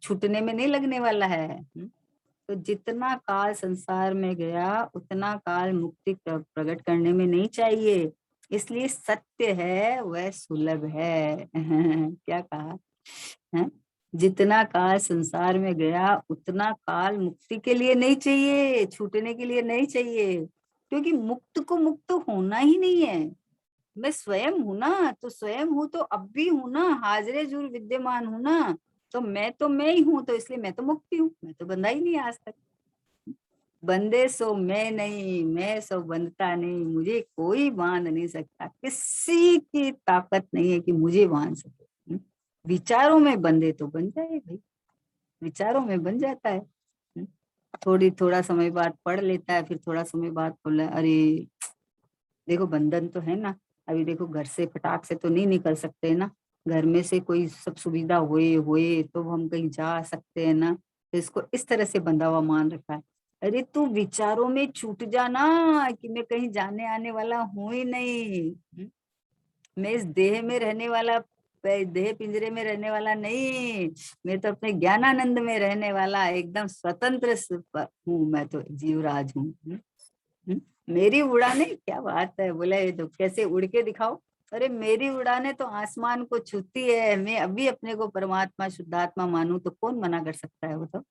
छूटने में नहीं लगने वाला है। तो जितना काल संसार में गया उतना काल मुक्ति प्रकट करने में नहीं चाहिए, इसलिए सत्य है वह सुलभ है। क्या कहा है, जितना काल संसार में गया उतना काल मुक्ति के लिए नहीं चाहिए, छूटने के लिए नहीं चाहिए, क्योंकि मुक्त को मुक्त होना ही नहीं है। मैं स्वयं हूं ना, तो स्वयं हूं तो अब भी हूं ना, हाजरे जुर विद्यमान हूं ना, तो मैं ही हूं, तो इसलिए मैं तो मुक्ति हूँ, मैं तो बंधा ही नहीं आज तक। बंदे सो मैं नहीं, मैं सो बंधता नहीं, मुझे कोई बांध नहीं सकता, किसी की ताकत नहीं है कि मुझे बांध सके। विचारों में बंधे तो बन जाए भाई, विचारों में बन जाता है। थोड़ा समय बाद पढ़ लेता है, फिर थोड़ा समय बाद बोला अरे देखो बंधन तो है ना, अभी देखो घर से फटाक से तो नहीं निकल सकते ना, घर में से कोई सब सुविधा होए होए तो हम कहीं जा सकते हैं ना, तो इसको इस तरह से बंधा हुआ मान रखा है। अरे तू विचारों में छूट जाना कि मैं कहीं जाने आने वाला हूं ही नहीं। मैं इस देह में रहने वाला, देह पिंजरे में रहने वाला नहीं, मैं तो अपने ज्ञानानंद में रहने वाला एकदम स्वतंत्र हूँ, मैं तो जीवराज हूँ। हम्म, मेरी उड़ाने, क्या बात है, बोला ये तो कैसे उड़ के दिखाओ। अरे मेरी उड़ाने तो आसमान को छूती है, मैं अभी अपने को परमात्मा शुद्धात्मा मानूं तो कौन मना कर सकता है, वो तो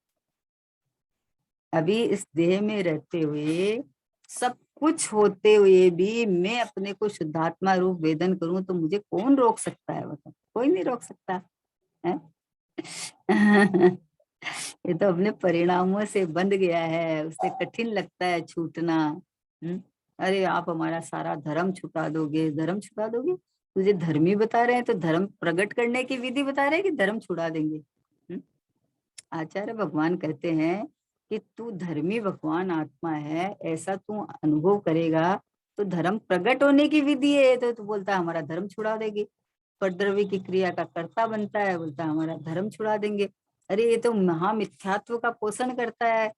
अभी इस देह में रहते हुए, सब कुछ होते हुए भी मैं अपने को शुद्धात्मा रूप वेदन करूं तो मुझे कौन रोक सकता है, मतलब कोई नहीं रोक सकता है। ये तो अपने परिणामों से बंध गया है, उसे कठिन लगता है छूटना। अरे आप हमारा सारा धर्म छुटा दोगे, धर्म छुटा दोगे, तुझे धर्मी बता रहे हैं तो धर्म प्रकट करने की विधि बता रहे हैं कि धर्म छुड़ा देंगे। आचार्य भगवान कहते हैं कि तू धर्मी भगवान आत्मा है, ऐसा तू अनुभव करेगा तो धर्म प्रकट होने की विधि है, तो तू बोलता है हमारा धर्म छुड़ा देगी। परद्रव्य की क्रिया का कर्ता बनता है, बोलता है हमारा धर्म छुड़ा देंगे। अरे ये तो महामिथ्यात्व का पोषण करता है?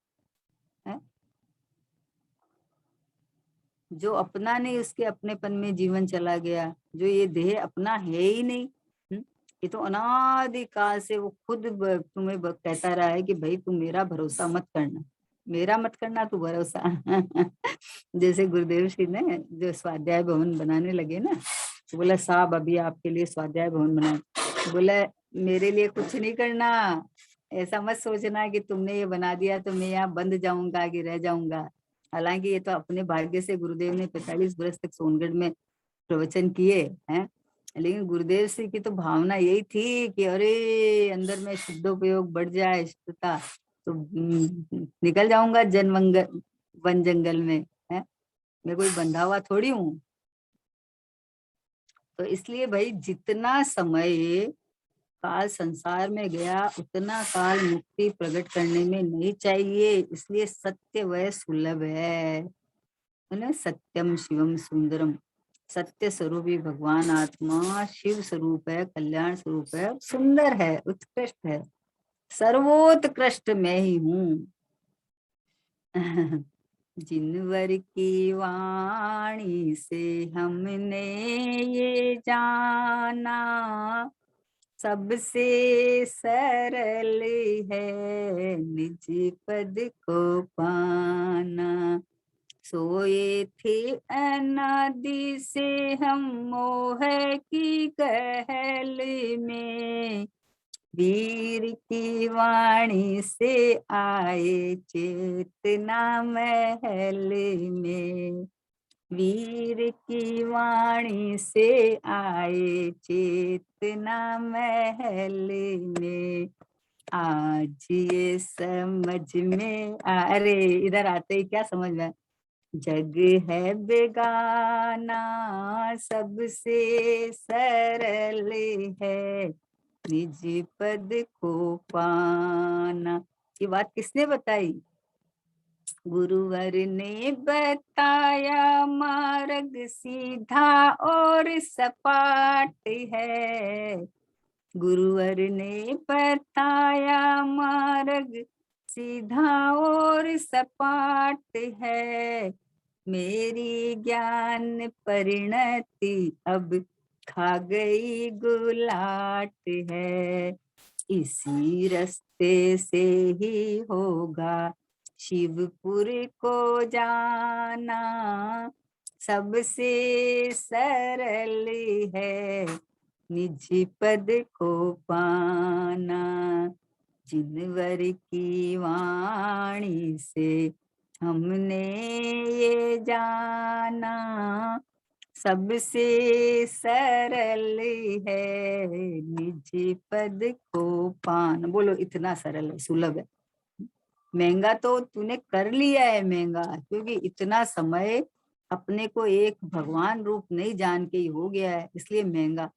जो अपना नहीं, उसके अपनेपन में जीवन चला गया, जो ये देह अपना है ही नहीं। ये तो अनादिकाल से वो खुद तुम्हें कहता रहा है कि भाई तुम मेरा भरोसा मत करना, मेरा मत करना, तू भरोसा। जैसे गुरुदेव श्री ने जो स्वाध्याय भवन बनाने लगे ना, तो बोला साहब अभी आपके लिए स्वाध्याय भवन बनाए, बोला मेरे लिए कुछ नहीं करना, ऐसा मत सोचना कि तुमने ये बना दिया तो मैं यहाँ बंद जाऊंगा कि रह जाऊंगा। हालांकि ये तो अपने भाग्य से गुरुदेव ने 45 वर्ष तक सोनगढ़ में प्रवचन किए हैं, लेकिन गुरुदेव श्री की तो भावना यही थी कि अरे अंदर में शुद्धोपयोग बढ़ जाए, शुद्धता, तो निकल जाऊंगा वन जंगल में, है मैं कोई बंधा हुआ थोड़ी हूँ। तो इसलिए भाई जितना समय काल संसार में गया उतना काल मुक्ति प्रकट करने में नहीं चाहिए, इसलिए सत्य वह सुलभ है ना, सत्यम शिवम सुंदरम। सत्य स्वरूप ही भगवान आत्मा शिव स्वरूप है, कल्याण स्वरूप है, सुंदर है, उत्कृष्ट है, सर्वोत्कृष्ट मैं ही हूँ। जिनवर की वाणी से हमने ये जाना, सबसे सरल है निज पद को पाना। सोए थे अनादि से हम मोह की कहल में, वीर की वाणी से आए चेतना महल में, वीर की वाणी से आए चेतना महल में। आज ये समझ में अरे इधर आते ही क्या समझ में, जग है बेगाना सबसे सरल है निज पद को पाना। ये बात किसने बताई? गुरुवर ने बताया मार्ग सीधा और सपाट है, गुरुवर ने बताया मार्ग सीधा और सपाट है, मेरी ज्ञान परिणति अब खा गई गुलाट है, इसी रास्ते से ही होगा शिवपुर को जाना, सबसे सरल है निज पद को पाना। जिनवर की वाणी से हमने ये जाना, सबसे सरल है निज पद को पाना। बोलो इतना सरल है, सुलभ है। महंगा तो तूने कर लिया है महंगा, क्योंकि इतना समय अपने को एक भगवान रूप नहीं जान के ही हो गया है, इसलिए महंगा।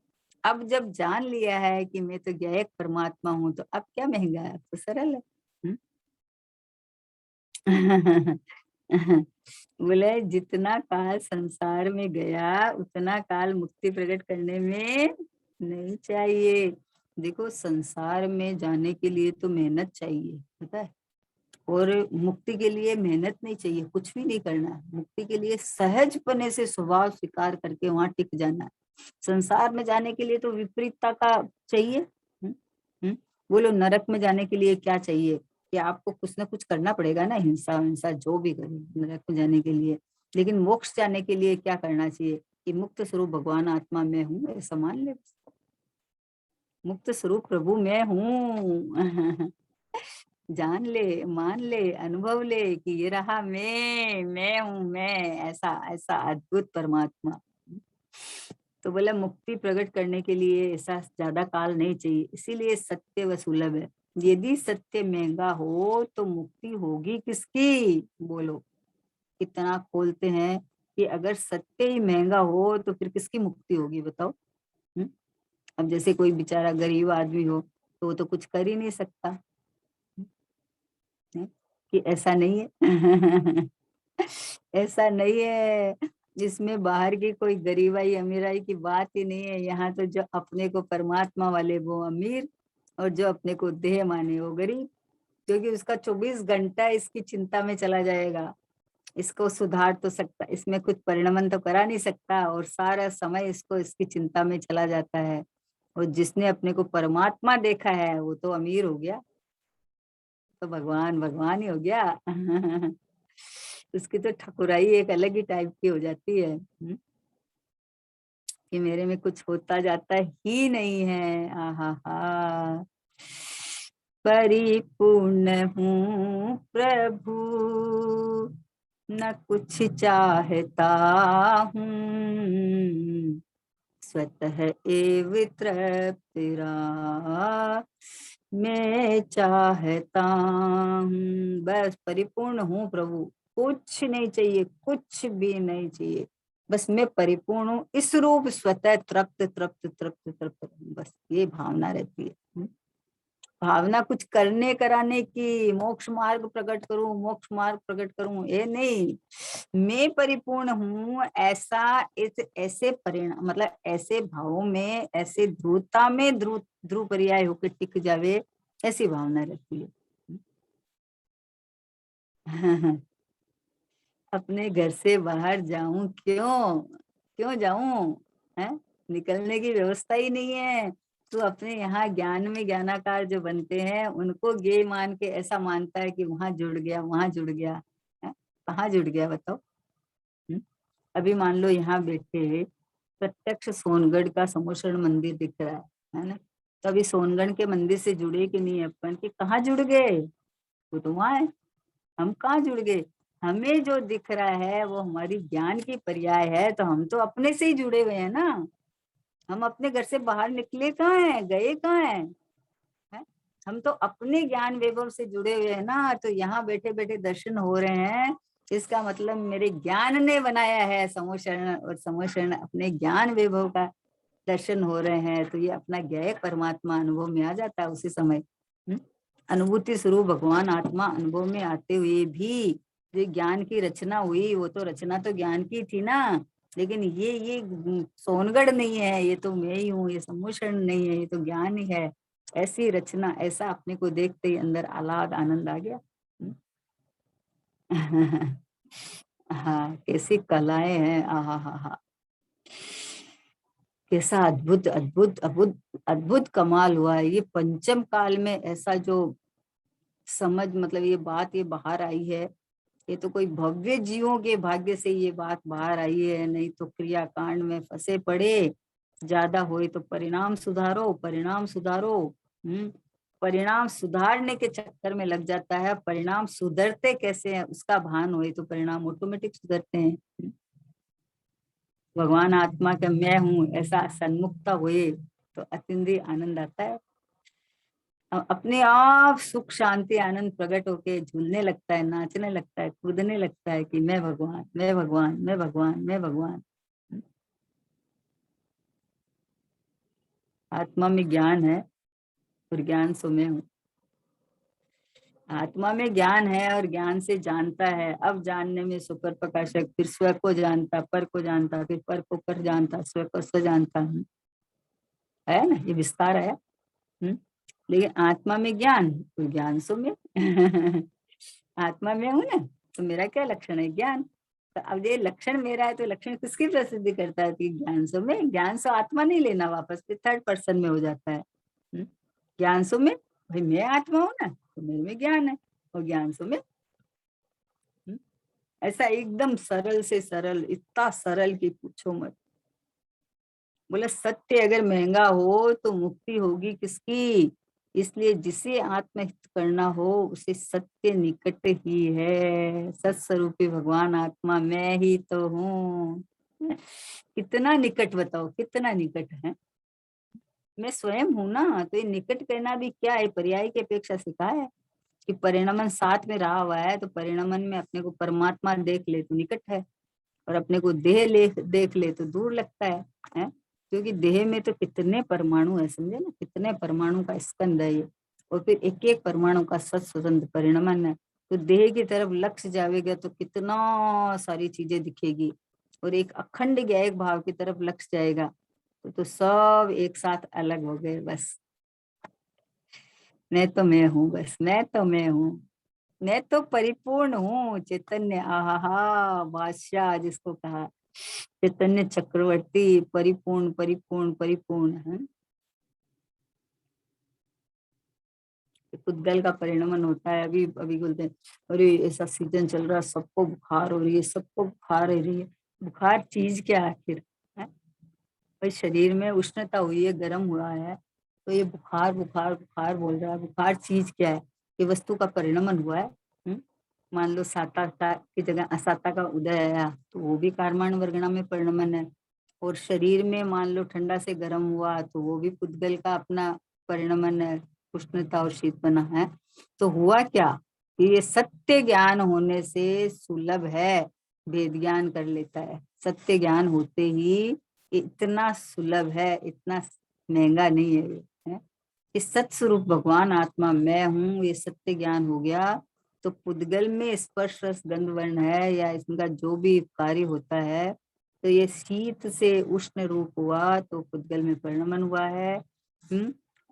अब जब जान लिया है कि मैं तो गया एक परमात्मा हूँ, तो अब क्या महंगा है, अब तो सरल है। बोले जितना काल संसार में गया उतना काल मुक्ति प्रकट करने में नहीं चाहिए। देखो संसार में जाने के लिए तो मेहनत चाहिए, पता है, और मुक्ति के लिए मेहनत नहीं चाहिए, कुछ भी नहीं करना है। मुक्ति के लिए सहजपने से स्वभाव स्वीकार करके वहां टिक जाना है। संसार में जाने के लिए तो विपरीतता का चाहिए। बोलो नरक में जाने के लिए क्या चाहिए? कि आपको कुछ ना कुछ करना पड़ेगा ना, हिंसा हिंसा जो भी करे नरक में जाने के लिए। लेकिन मोक्ष जाने के लिए क्या करना चाहिए? कि मुक्त स्वरूप भगवान आत्मा में हूँ, ऐसा मान ले। मुक्त स्वरूप प्रभु मैं हूँ। जान ले, मान ले, अनुभव ले कि ये रहा मैं हूँ, मैं ऐसा ऐसा अद्भुत परमात्मा। तो बोला मुक्ति प्रकट करने के लिए ऐसा ज्यादा काल नहीं चाहिए, इसीलिए सत्य व सुलभ है। यदि सत्य महंगा हो तो मुक्ति होगी किसकी? बोलो। कितना खोलते हैं कि अगर सत्य ही महंगा हो तो फिर किसकी मुक्ति होगी बताओ। अब जैसे कोई बेचारा गरीब आदमी हो तो वो तो कुछ कर ही नहीं सकता, कि ऐसा नहीं है। ऐसा नहीं है, जिसमें बाहर की कोई गरीबाई अमीराई की बात ही नहीं है। यहाँ तो जो अपने को परमात्मा वाले वो अमीर, और जो अपने को देह माने वो गरीब, क्योंकि उसका 24 घंटा इसकी चिंता में चला जाएगा। इसको सुधार तो सकता, इसमें कुछ परिणमन तो करा नहीं सकता, और सारा समय इसको इसकी चिंता में चला जाता है। और जिसने अपने को परमात्मा देखा है वो तो अमीर हो गया, तो भगवान भगवान ही हो गया। उसकी तो ठकुराई एक अलग ही टाइप की हो जाती है। कि मेरे में कुछ होता जाता ही नहीं है। आहा हा, परिपूर्ण हूँ प्रभु, न कुछ चाहता हूँ, स्वतः एव तृप्तिरा मैं चाहता हूँ। बस परिपूर्ण हूँ प्रभु, कुछ नहीं चाहिए, कुछ भी नहीं चाहिए, बस मैं परिपूर्ण हूँ इस रूप स्वतः तृप्त तृप्त तृप्त तृप्त, बस ये भावना रहती है। भावना कुछ करने कराने की, मोक्ष मार्ग प्रकट करूं, मोक्ष मार्ग प्रकट करूं, ये नहीं। मैं परिपूर्ण हूँ ऐसा, इस ऐसे परिणाम मतलब ऐसे भावों में, ऐसे ध्रुवता में ध्रुव ध्रुव पर्याय होकर टिक जावे, ऐसी भावना रहती है। अपने घर से बाहर जाऊं क्यों? क्यों जाऊं? है, निकलने की व्यवस्था ही नहीं है। तो अपने यहाँ ज्ञान में ज्ञानाकार जो बनते हैं उनको ज्ञेय मान के ऐसा मानता है कि वहां जुड़ गया, वहां जुड़ गया। है? कहाँ जुड़ गया बताओ? अभी मान लो यहाँ बैठे हुए प्रत्यक्ष सोनगढ़ का समोसण मंदिर दिख रहा है ना? तो अभी सोनगढ़ के मंदिर से जुड़े कि नहीं अपन, कि कहाँ जुड़ गए? वो तो वहां है, हम कहाँ जुड़ गए? हमें जो दिख रहा है वो हमारी ज्ञान की पर्याय है, तो हम तो अपने से ही जुड़े हुए हैं ना। हम अपने घर से बाहर निकले कहाँ हैं, गए कहाँ हैं? है? हम तो अपने ज्ञान वैभव से जुड़े हुए हैं ना। तो यहाँ बैठे बैठे दर्शन हो रहे हैं, इसका मतलब मेरे ज्ञान ने बनाया है समोशरण, और समोशरण अपने ज्ञान वैभव का दर्शन हो रहे हैं। तो ये अपना ज्ञेय परमात्मा अनुभव में आ जाता है उसी समय। अनुभूति स्वरूप भगवान आत्मा अनुभव में आते हुए भी जो ज्ञान की रचना हुई, वो तो रचना तो ज्ञान की थी ना। लेकिन ये सोनगढ़ नहीं है, ये तो मैं ही हूँ, ये सम्मोषण नहीं है, ये तो ज्ञान ही है। ऐसी रचना, ऐसा अपने को देखते ही अंदर आह्लाद आनंद आ गया। हाँ, कैसी कलाएं हैं, आहा हा हा, कैसा अद्भुत अद्भुत अद्भुत अद्भुत कमाल हुआ है। ये पंचम काल में ऐसा जो समझ, मतलब ये बात ये बाहर आई है, ये तो कोई भव्य जीवों के भाग्य से ये बात बाहर आई है, नहीं तो क्रियाकांड में फंसे पड़े। ज्यादा होए तो परिणाम सुधारो, परिणाम सुधारो। परिणाम सुधारने के चक्कर में लग जाता है। परिणाम सुधरते कैसे हैं उसका भान होए तो परिणाम ऑटोमेटिक सुधरते हैं। भगवान आत्मा का मैं हूँ ऐसा सन्मुखता हुए तो अतिंद्रिय आनंद आता है। अपने आप सुख शांति आनंद प्रकट होके झूलने लगता है, नाचने लगता है, कूदने लगता है कि मैं भगवान, मैं भगवान, मैं भगवान, मैं भगवान। आत्मा में ज्ञान है और ज्ञान सो मैं हूँ। आत्मा में ज्ञान है और ज्ञान से जानता है। अब जानने में सुपर प्रकाशक, फिर स्व को जानता, पर को जानता, फिर पर को पर जानता, स्व को स्व जानता है ना, ये विस्तार है। लेकिन आत्मा में ज्ञान, तो ज्ञान सो मैं। आत्मा में हूं ना, तो मेरा क्या लक्षण है? ज्ञान। तो अब ये लक्षण मेरा है, तो लक्षण किसकी प्रसिद्धि करता है कि ज्ञान सो में, ज्ञान सो आत्मा नहीं लेना वापस, फिर थर्ड पर्सन में हो जाता है। ज्ञान सो में भाई मैं आत्मा हूं ना, तो मेरे में ज्ञान है, और ज्ञान सो में ऐसा एकदम सरल से सरल, इतना सरल कि पूछो मत। बोले सत्य अगर महंगा हो तो मुक्ति होगी किसकी, इसलिए जिसे आत्महित करना हो उसे सत्य निकट ही है। सत्स्वरूपी भगवान आत्मा मैं ही तो हूँ। कितना निकट बताओ, कितना निकट है, मैं स्वयं हूं ना। तो ये निकट कहना भी क्या है, पर्याय की अपेक्षा सिखा है कि परिणमन साथ में रहा हुआ है, तो परिणमन में अपने को परमात्मा देख ले तो निकट है, और अपने को देह ले देख ले तो दूर लगता है? क्योंकि देह में तो कितने परमाणु है, समझे ना, कितने परमाणु का स्कंद है ये, और फिर एक एक परमाणु का स्वतंत्र परिणमन है। तो देह की तरफ लक्ष्य जाएगा तो कितना सारी चीजें दिखेगी, और एक अखंड ज्ञायक भाव की तरफ लक्ष्य जाएगा तो सब एक साथ अलग हो गए। बस मैं तो मैं हूँ, बस मैं तो मैं हूँ, मैं तो परिपूर्ण हूँ चैतन्य। आहा बादशाह जिसको कहा चैतन्य चक्रवर्ती, परिपूर्ण परिपूर्ण परिपूर्ण है। पुद्गल का परिणमन होता है। अभी अभी बोलते हैं अरे ऐसा सीजन चल रहा है, सबको बुखार हो रही है, सबको बुखार हो रही है। बुखार चीज क्या आखिर है? भाई शरीर में उष्णता हुई है, गर्म हुआ है, तो ये बुखार बुखार बुखार बोल रहा है। बुखार चीज क्या है? ये वस्तु का परिणमन हुआ है। मान लो साता की जगह असाता का उदय आया तो वो भी कारमान वर्गणा में परिणमन है। और शरीर में मान लो ठंडा से गर्म हुआ तो वो भी पुद्गल का अपना परिणमन है, उष्णता और शीतपना है। तो हुआ क्या कि ये सत्य ज्ञान होने से सुलभ है, भेद ज्ञान कर लेता है। सत्य ज्ञान होते ही इतना सुलभ है, इतना महंगा नहीं है ये, है? कि सत्स्वरूप भगवान आत्मा मैं हूँ, ये सत्य ज्ञान हो गया तो पुद्गल में स्पर्श रस गंध वर्ण है या इसका जो भी कार्य होता है, तो ये शीत से उष्ण रूप हुआ तो पुद्गल में परिणमन हुआ है।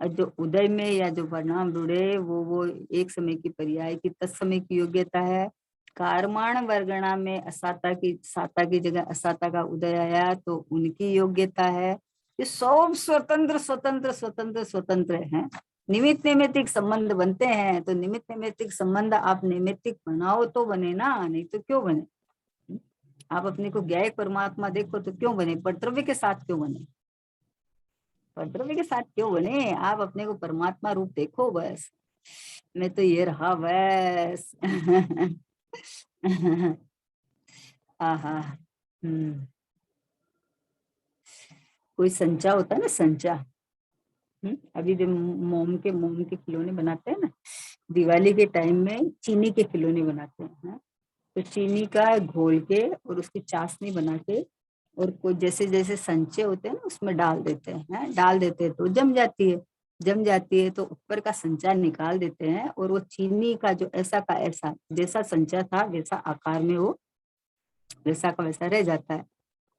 और जो उदय में या जो परिणाम रुड़े वो एक समय की पर्याय की तत्समय की योग्यता है। कारमाण वर्गणा में असाता की, साता की जगह असाता का उदय आया तो उनकी योग्यता है। ये सब स्वतंत्र स्वतंत्र स्वतंत्र स्वतंत्र है। निमित्त नैमित्तिक संबंध बनते हैं, तो निमित्त नैमित्तिक संबंध आप नैमित्तिक बनाओ तो बने ना, नहीं तो क्यों बने? आप अपने को ज्ञायक परमात्मा देखो तो क्यों बने? परद्रव्य के साथ क्यों बने? परद्रव्य के साथ क्यों बने? आप अपने को परमात्मा रूप देखो बस। मैं तो ये रहा बस। आहा। कोई संचा होता है ना, संचा। अभी जो मोम के खिलौने बनाते हैं ना, दिवाली के टाइम में चीनी के खिलौने बनाते हैं। तो चीनी का घोल के और उसकी चाशनी बना के और कोई जैसे जैसे संचे होते हैं ना उसमें डाल देते हैं, डाल देते हैं तो जम जाती है। जम जाती है तो ऊपर का संचा निकाल देते हैं और वो चीनी का जो ऐसा का ऐसा, जैसा संचा था वैसा आकार में वो वैसा का वैसा रह जाता है।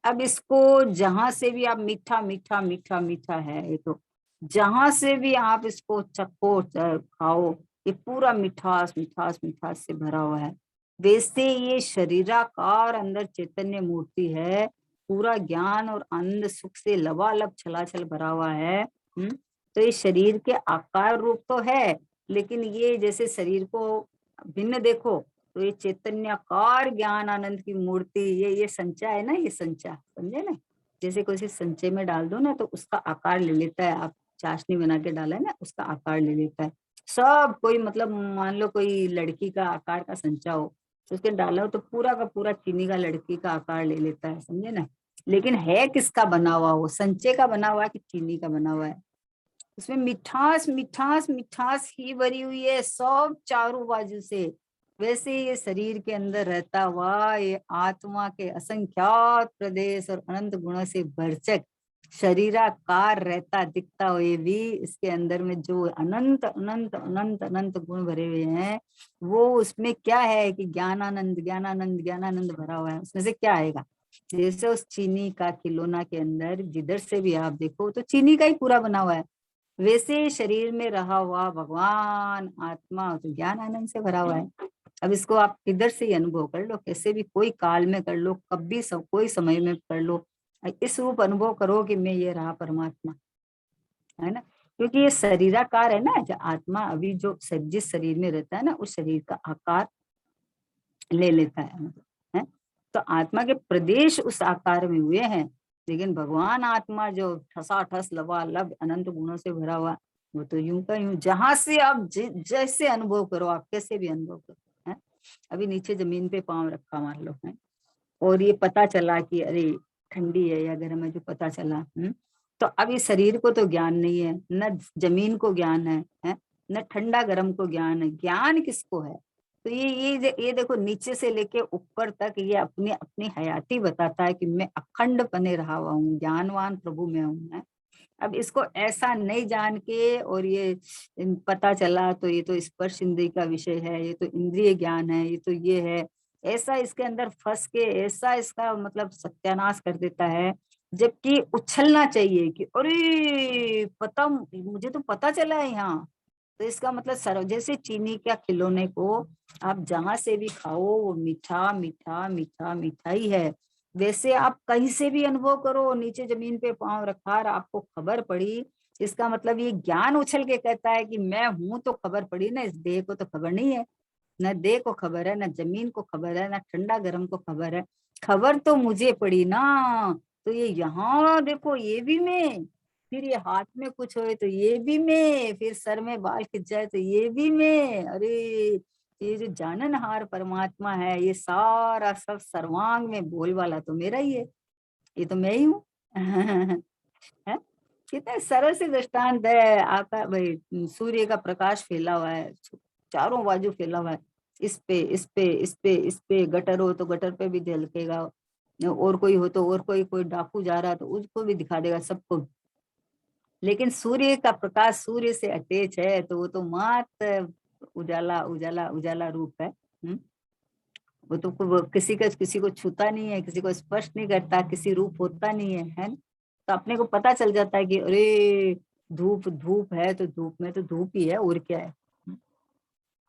अब इसको जहां से भी आप मीठा मीठा मीठा मीठा है ये तो, जहां से भी आप इसको चखो खाओ, ये पूरा मिठास मिठास मिठास से भरा हुआ है। वैसे ये शरीराकार अंदर चैतन्य मूर्ति है, पूरा ज्ञान और आनंद सुख से लबालब छलाछल भरा हुआ है। तो ये शरीर के आकार रूप तो है, लेकिन ये जैसे शरीर को भिन्न देखो तो ये चैतन्यकार ज्ञान आनंद की मूर्ति, ये संचा है ना, ये संचा समझे ना। जैसे कोई संचे में डाल दो ना तो उसका आकार ले लेता है। आप चाशनी बना के डाला है ना, उसका आकार ले लेता है सब कोई। मतलब मान लो कोई लड़की का आकार का संचा हो तो उसके डाला हो तो पूरा का पूरा चीनी का लड़की का आकार ले लेता है, समझे ना। लेकिन है किसका बना हुआ? वो संचे का बना हुआ है कि चीनी का बना हुआ है? उसमें मिठास मिठास मिठास ही भरी हुई है सब चारों बाजू से। वैसे ये शरीर के अंदर रहता हुआ ये आत्मा के असंख्यात प्रदेश और अनंत गुणों से भरचक शरीराकार रहता दिखता हुए भी इसके अंदर में जो अनंत अनंत अनंत अनंत गुण भरे हुए हैं, वो उसमें क्या है कि ज्ञानानंद ज्ञानानंद ज्ञानानंद भरा हुआ है। उसमें से क्या आएगा? जैसे उस चीनी का खिलौना के अंदर जिधर से भी आप देखो तो चीनी का ही पूरा बना हुआ है, वैसे शरीर में रहा हुआ भगवान आत्मा तो ज्ञान आनंद से भरा हुआ है। अब इसको आप किधर से ही अनुभव कर लो, कैसे भी कोई काल में कर लो, कभी कोई समय में कर लो, इस रूप अनुभव करो कि मैं ये रहा परमात्मा, है ना। क्योंकि ये शरीराकार है ना, जो आत्मा अभी जो जिस शरीर में रहता है ना, उस शरीर का आकार ले लेता है, मतलब है। तो आत्मा के प्रदेश उस आकार में हुए हैं, लेकिन भगवान आत्मा जो ठसाठस लबालब अनंत गुणों से भरा हुआ, वो तो यूं का यूं, जहां से आप जैसे अनुभव करो, आप कैसे भी अनुभव करो, है। अभी नीचे जमीन पे पांव रखा मान लो, है, और ये पता चला कि अरे ठंडी है या गर्म है, जो पता चला, तो अब इस शरीर को तो ज्ञान नहीं है, न जमीन को ज्ञान है, न ठंडा गर्म को ज्ञान है, ज्ञान किसको है। तो ये देखो, नीचे से लेके ऊपर तक ये अपनी अपनी हयाती बताता है कि मैं अखंड बने रहा हुआ हूँ, ज्ञानवान प्रभु मैं हूँ, है। अब इसको ऐसा नहीं जान के और ये पता चला तो ये तो स्पर्श इंद्रिय का विषय है, ये तो इंद्रिय ज्ञान है, ये तो ये है, ऐसा इसके अंदर फंस के ऐसा इसका मतलब सत्यानाश कर देता है। जबकि उछलना चाहिए कि अरे पता, मुझे तो पता चला है यहाँ। तो इसका मतलब सर्व, जैसे चीनी का खिलौने को आप जहां से भी खाओ वो मीठा मीठा मीठा मीठा ही है, वैसे आप कहीं से भी अनुभव करो, नीचे जमीन पे पांव रखा और आपको खबर पड़ी, इसका मतलब ये ज्ञान उछल के कहता है कि मैं हूं, तो खबर पड़ी ना, इस देह को तो खबर नहीं है, न देह को खबर है, न जमीन को खबर है, न ठंडा गर्म को खबर है, खबर तो मुझे पड़ी ना। तो ये यहाँ देखो, ये भी मैं, फिर ये हाथ में कुछ होए तो ये भी मैं, फिर सर में बाल खिंच जाए तो ये भी मैं, अरे ये जो जाननहार परमात्मा है, ये सारा सब सर्वांग में बोल वाला तो मेरा ही है, ये तो मैं ही हूँ। है, कितने सरल से दृष्टांत है। आका भाई, सूर्य का प्रकाश फैला हुआ है, चारों बाजू फैला हुआ है, इस पे इस पे इस पे इस पे, गटर हो तो गटर पे भी झलकेगा, और कोई हो तो, और कोई डाकू जा रहा है तो उसको भी दिखा देगा सबको। लेकिन सूर्य का प्रकाश सूर्य से अटैच है, तो वो तो मात्र उजाला उजाला उजाला रूप है। वो तो वो किसी को छूता नहीं है, किसी को स्पर्श नहीं करता, किसी रूप होता नहीं है ना? तो अपने को पता चल जाता है कि अरे धूप धूप है, तो धूप में तो धूप ही है, और क्या है।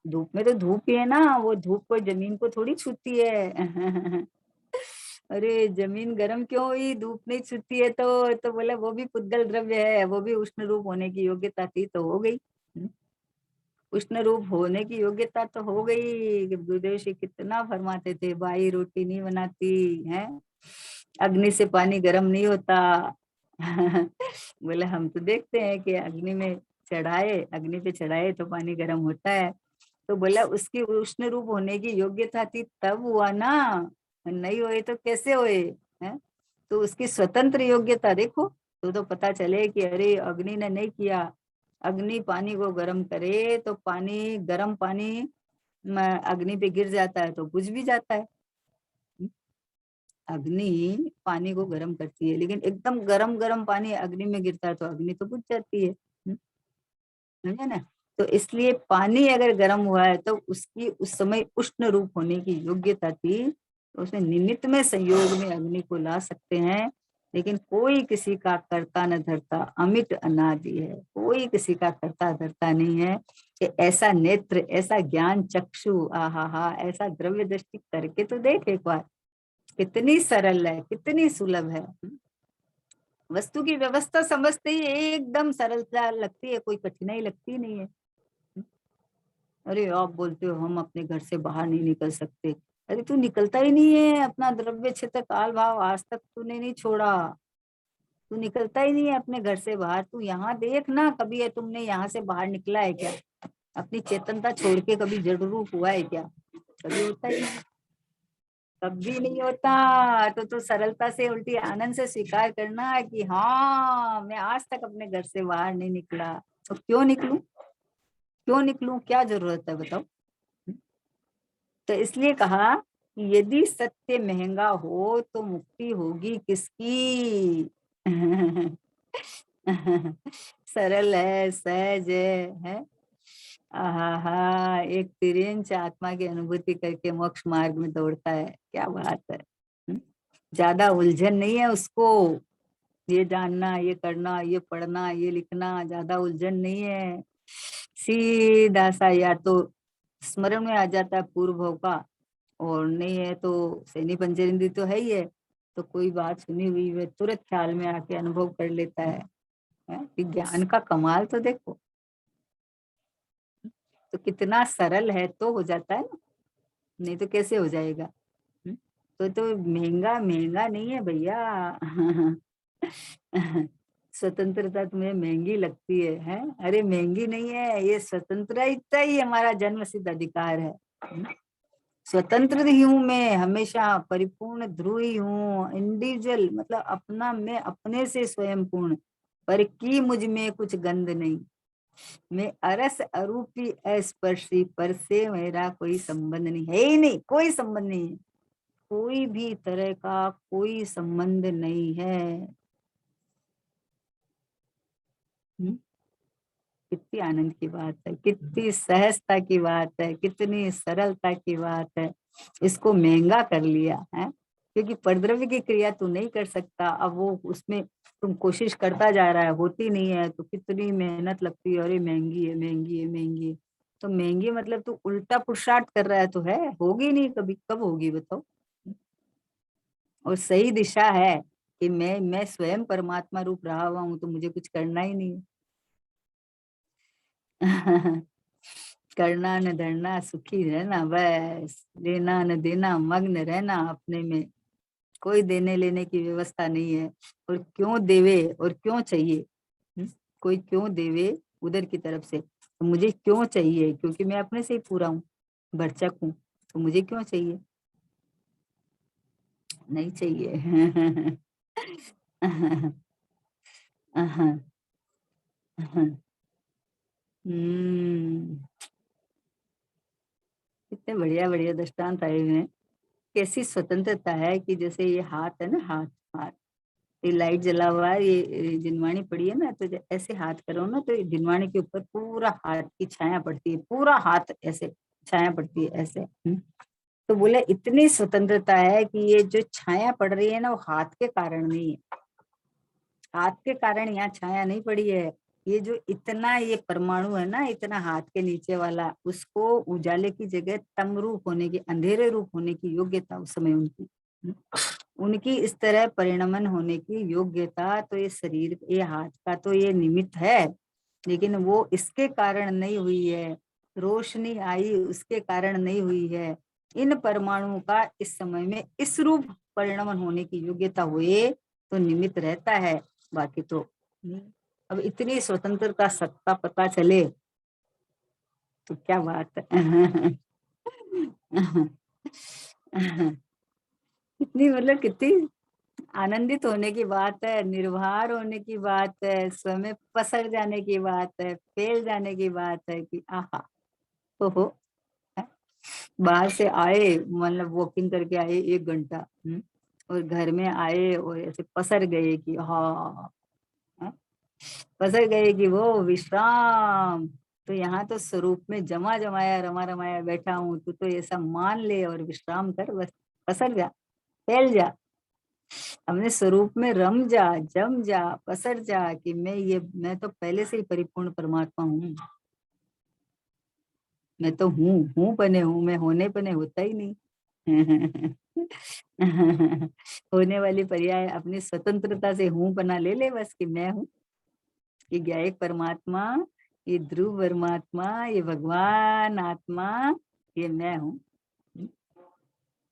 धूप में तो धूप ही है ना, वो धूप को जमीन को थोड़ी छूती है। अरे जमीन गर्म क्यों हुई, धूप नहीं छूती है, तो बोला वो भी पुद्गल द्रव्य है, वो भी उष्ण रूप होने की योग्यता थी तो हो गई। उष्ण रूप होने की योग्यता तो हो गई। गुरुदेव श्री कितना फरमाते थे, बाई रोटी नहीं बनाती है, अग्नि से पानी गर्म नहीं होता। बोले हम तो देखते हैं कि अग्नि में चढ़ाए, अग्नि पे चढ़ाए तो पानी गर्म होता है। तो बोला उसकी उष्ण रूप होने की योग्यता थी तब हुआ ना, नहीं हुए तो कैसे हुए, है। तो उसकी स्वतंत्र योग्यता देखो, तो पता चले कि अरे अग्नि ने नहीं किया, अग्नि पानी को गर्म करे तो पानी, गर्म पानी अग्नि पे गिर जाता है तो बुझ भी जाता है। अग्नि पानी को गर्म करती है, लेकिन एकदम गरम गरम पानी अग्नि में गिरता है तो अग्नि तो बुझ जाती है, समझे ना। तो इसलिए पानी अगर गर्म हुआ है तो उसकी उस समय उष्ण रूप होने की योग्यता थी, तो उसमें निमित्त में संयोग में अग्नि को ला सकते हैं। लेकिन कोई किसी का कर्ता न धरता, अमिट अनादि है, कोई किसी का कर्ता धरता नहीं है कि ऐसा नेत्र, ऐसा ज्ञान चक्षु, आहा हा, ऐसा द्रव्य दृष्टि करके तो देख एक बार, कितनी सरल है, कितनी सुलभ है। वस्तु की व्यवस्था समझते ही एकदम सरलता लगती है, कोई कठिनाई लगती नहीं है। अरे आप बोलते हो हम अपने घर से बाहर नहीं निकल सकते, अरे तू निकलता ही नहीं है, अपना द्रव्य क्षेत्र काल भाव आज तक तूने नहीं छोड़ा, तू निकलता ही नहीं है अपने घर से बाहर। तू यहाँ देख ना, कभी है तुमने यहाँ से बाहर निकला है क्या, अपनी चेतनता छोड़ के कभी जड़ रूप हुआ है क्या, कभी होता ही नहीं, कभी नहीं होता। तो सरलता से उल्टी आनंद से स्वीकार करना कि हाँ मैं आज तक अपने घर से बाहर नहीं निकला, तो क्यों निकलूं, क्यों निकलूं, क्या जरूरत है बताओ। तो इसलिए कहा कि यदि सत्य महंगा हो तो मुक्ति होगी किसकी। सरल है, सहज है। आहा, एक तिरंच आत्मा की अनुभूति करके मोक्ष मार्ग में दौड़ता है, क्या बात है। ज्यादा उलझन नहीं है उसको, ये जानना, ये करना, ये पढ़ना, ये लिखना, ज्यादा उलझन नहीं है। सीधा सा या तो स्मरण में आ जाता है पूर्व भव का, और नहीं है तो शनि पंचेंद्रिय तो है ही है, तो कोई बात सुनी हुई वे तुरंत ख्याल में आके अनुभव कर लेता है। कि ज्ञान का कमाल तो देखो, तो कितना सरल है तो हो जाता है ना, नहीं तो कैसे हो जाएगा। तो महंगा महंगा नहीं है भैया। स्वतंत्रता तुम्हें महंगी लगती है? अरे महंगी नहीं है, ये स्वतंत्रता ही हमारा जन्म सिद्ध अधिकार है। स्वतंत्र ही हूँ मैं, हमेशा परिपूर्ण ध्रुव ही हूँ, इंडिविजुअल मतलब अपना, मैं अपने से स्वयं पूर्ण, पर की मुझ में कुछ गंध नहीं, मैं अरस अरूपी अस्पर्शी, पर से मेरा कोई संबंध नहीं है, ही नहीं, कोई संबंध नहीं है, कोई भी तरह का कोई संबंध नहीं है। कितनी आनंद की बात है, कितनी सहजता की बात है, कितनी सरलता की बात है। इसको महंगा कर लिया है, क्योंकि परद्रव्य की क्रिया तू नहीं कर सकता, अब वो उसमें तुम कोशिश करता जा रहा है, होती नहीं है, तो कितनी मेहनत लगती है, अरे महंगी है महंगी है महंगी है। तो महंगी मतलब तू उल्टा पुरुषार्थ कर रहा है, तो है होगी नहीं कभी, कब होगी बताओ। और सही दिशा है कि मैं स्वयं परमात्मा रूप रहा हुआ हूँ, तो मुझे कुछ करना ही नहीं है। करना न धरना सुखी रहना, बस लेना न देना मग्न रहना अपने में, कोई देने लेने की व्यवस्था नहीं है। और क्यों देवे और क्यों चाहिए, कोई क्यों देवे उधर की तरफ से, तो मुझे क्यों चाहिए, क्योंकि मैं अपने से ही पूरा हूँ, भरचक हूँ, तो मुझे क्यों चाहिए, नहीं चाहिए। हम्म, कितने बढ़िया बढ़िया दृष्टांत आए हुए हैं। कैसी स्वतंत्रता है कि जैसे ये हाथ है ना, हाथ हाथ, ये लाइट जला हुआ है, ये जिनवाणी पड़ी है ना, तो ऐसे हाथ करो ना, तो जिनवाणी के ऊपर पूरा हाथ की छाया पड़ती है, पूरा हाथ ऐसे छाया पड़ती है ऐसे। तो बोले इतनी स्वतंत्रता है कि ये जो छाया पड़ रही है ना, वो हाथ के कारण नहीं है, हाथ के कारण यहाँ छाया नहीं पड़ी है। ये जो इतना ये परमाणु है ना, इतना हाथ के नीचे वाला, उसको उजाले की जगह तम रूप होने की, अंधेरे रूप होने की योग्यता उस समय उनकी, उनकी इस तरह परिणमन होने की योग्यता, तो ये शरीर, ये हाथ का तो ये निमित्त है, लेकिन वो इसके कारण नहीं हुई है, रोशनी आई उसके कारण नहीं हुई है, इन परमाणुओं का इस समय में इस रूप परिणमन होने की योग्यता हुए तो निमित्त रहता है, बाकी तो अब इतनी स्वतंत्रता सत्ता पता चले तो क्या बात है। कितनी मतलब कितनी आनंदित होने की बात है, निर्भर होने की बात है, स्वयं पसर जाने की बात है, फैल जाने की बात है कि आहा, ओहो। बाहर से आए, मतलब वॉकिंग करके आए 1 घंटा, और घर में आए और ऐसे पसर गए कि हाँ, पसर गए कि वो विश्राम, तो यहाँ तो स्वरूप में जमा जमाया रमा रमाया बैठा हूँ, तो ऐसा मान ले और विश्राम कर, बस पसर जा, फैल जा, अपने स्वरूप में रम जा, जम जा, पसर जा कि मैं तो पहले से ही परिपूर्ण परमात्मा हूँ, मैं तो हूँ बने हूँ, मैं होने बने होता ही नहीं। होने वाली पर्याय अपनी स्वतंत्रता से हूँ बना ले ले, बस कि मैं हूँ, ये ज्ञायक परमात्मा, ये ध्रुव परमात्मा, ये भगवान आत्मा, ये मैं हूँ।